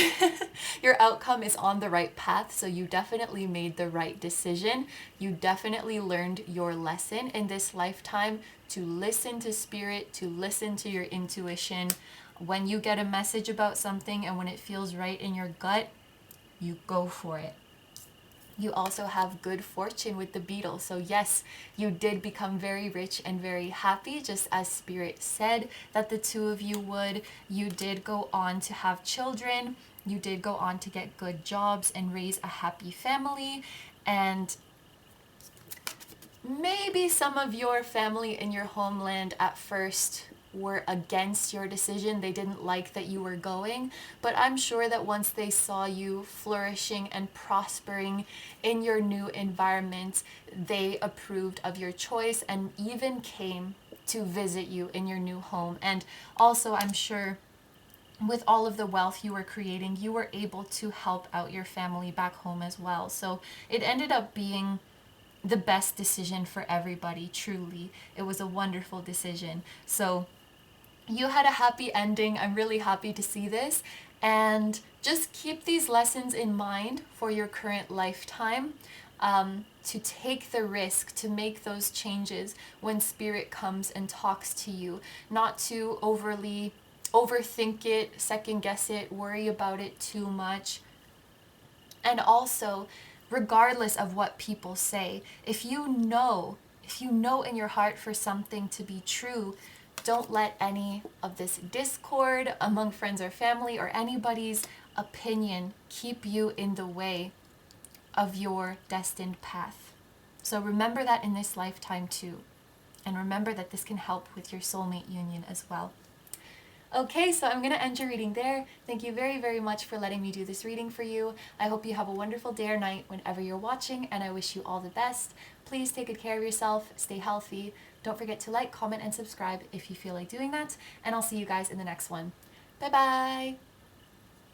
your outcome is on the right path, so you definitely made the right decision. You definitely learned your lesson in this lifetime to listen to Spirit, to listen to your intuition. When you get a message about something and when it feels right in your gut, you go for it. You also have good fortune with the beetle. So yes, you did become very rich and very happy, just as Spirit said that the two of you would. You did go on to have children. You did go on to get good jobs and raise a happy family. And maybe some of your family in your homeland at first were against your decision. They didn't like that you were going, but I'm sure that once they saw you flourishing and prospering in your new environment, they approved of your choice and even came to visit you in your new home. And also, I'm sure with all of the wealth you were creating, you were able to help out your family back home as well. So it ended up being the best decision for everybody, truly. It was a wonderful decision. So you had a happy ending. I'm really happy to see this. And just keep these lessons in mind for your current lifetime, to take the risk to make those changes when spirit comes and talks to you, not to overly overthink it, second guess it, worry about it too much. And also, regardless of what people say, if you know in your heart for something to be true, don't let any of this discord among friends or family or anybody's opinion keep you in the way of your destined path. So remember that in this lifetime too. And remember that this can help with your soulmate union as well. Okay, so I'm going to end your reading there. Thank you very, very much for letting me do this reading for you. I hope you have a wonderful day or night whenever you're watching, and I wish you all the best. Please take good care of yourself, stay healthy. Don't forget to like, comment, and subscribe if you feel like doing that, and I'll see you guys in the next one. Bye-bye!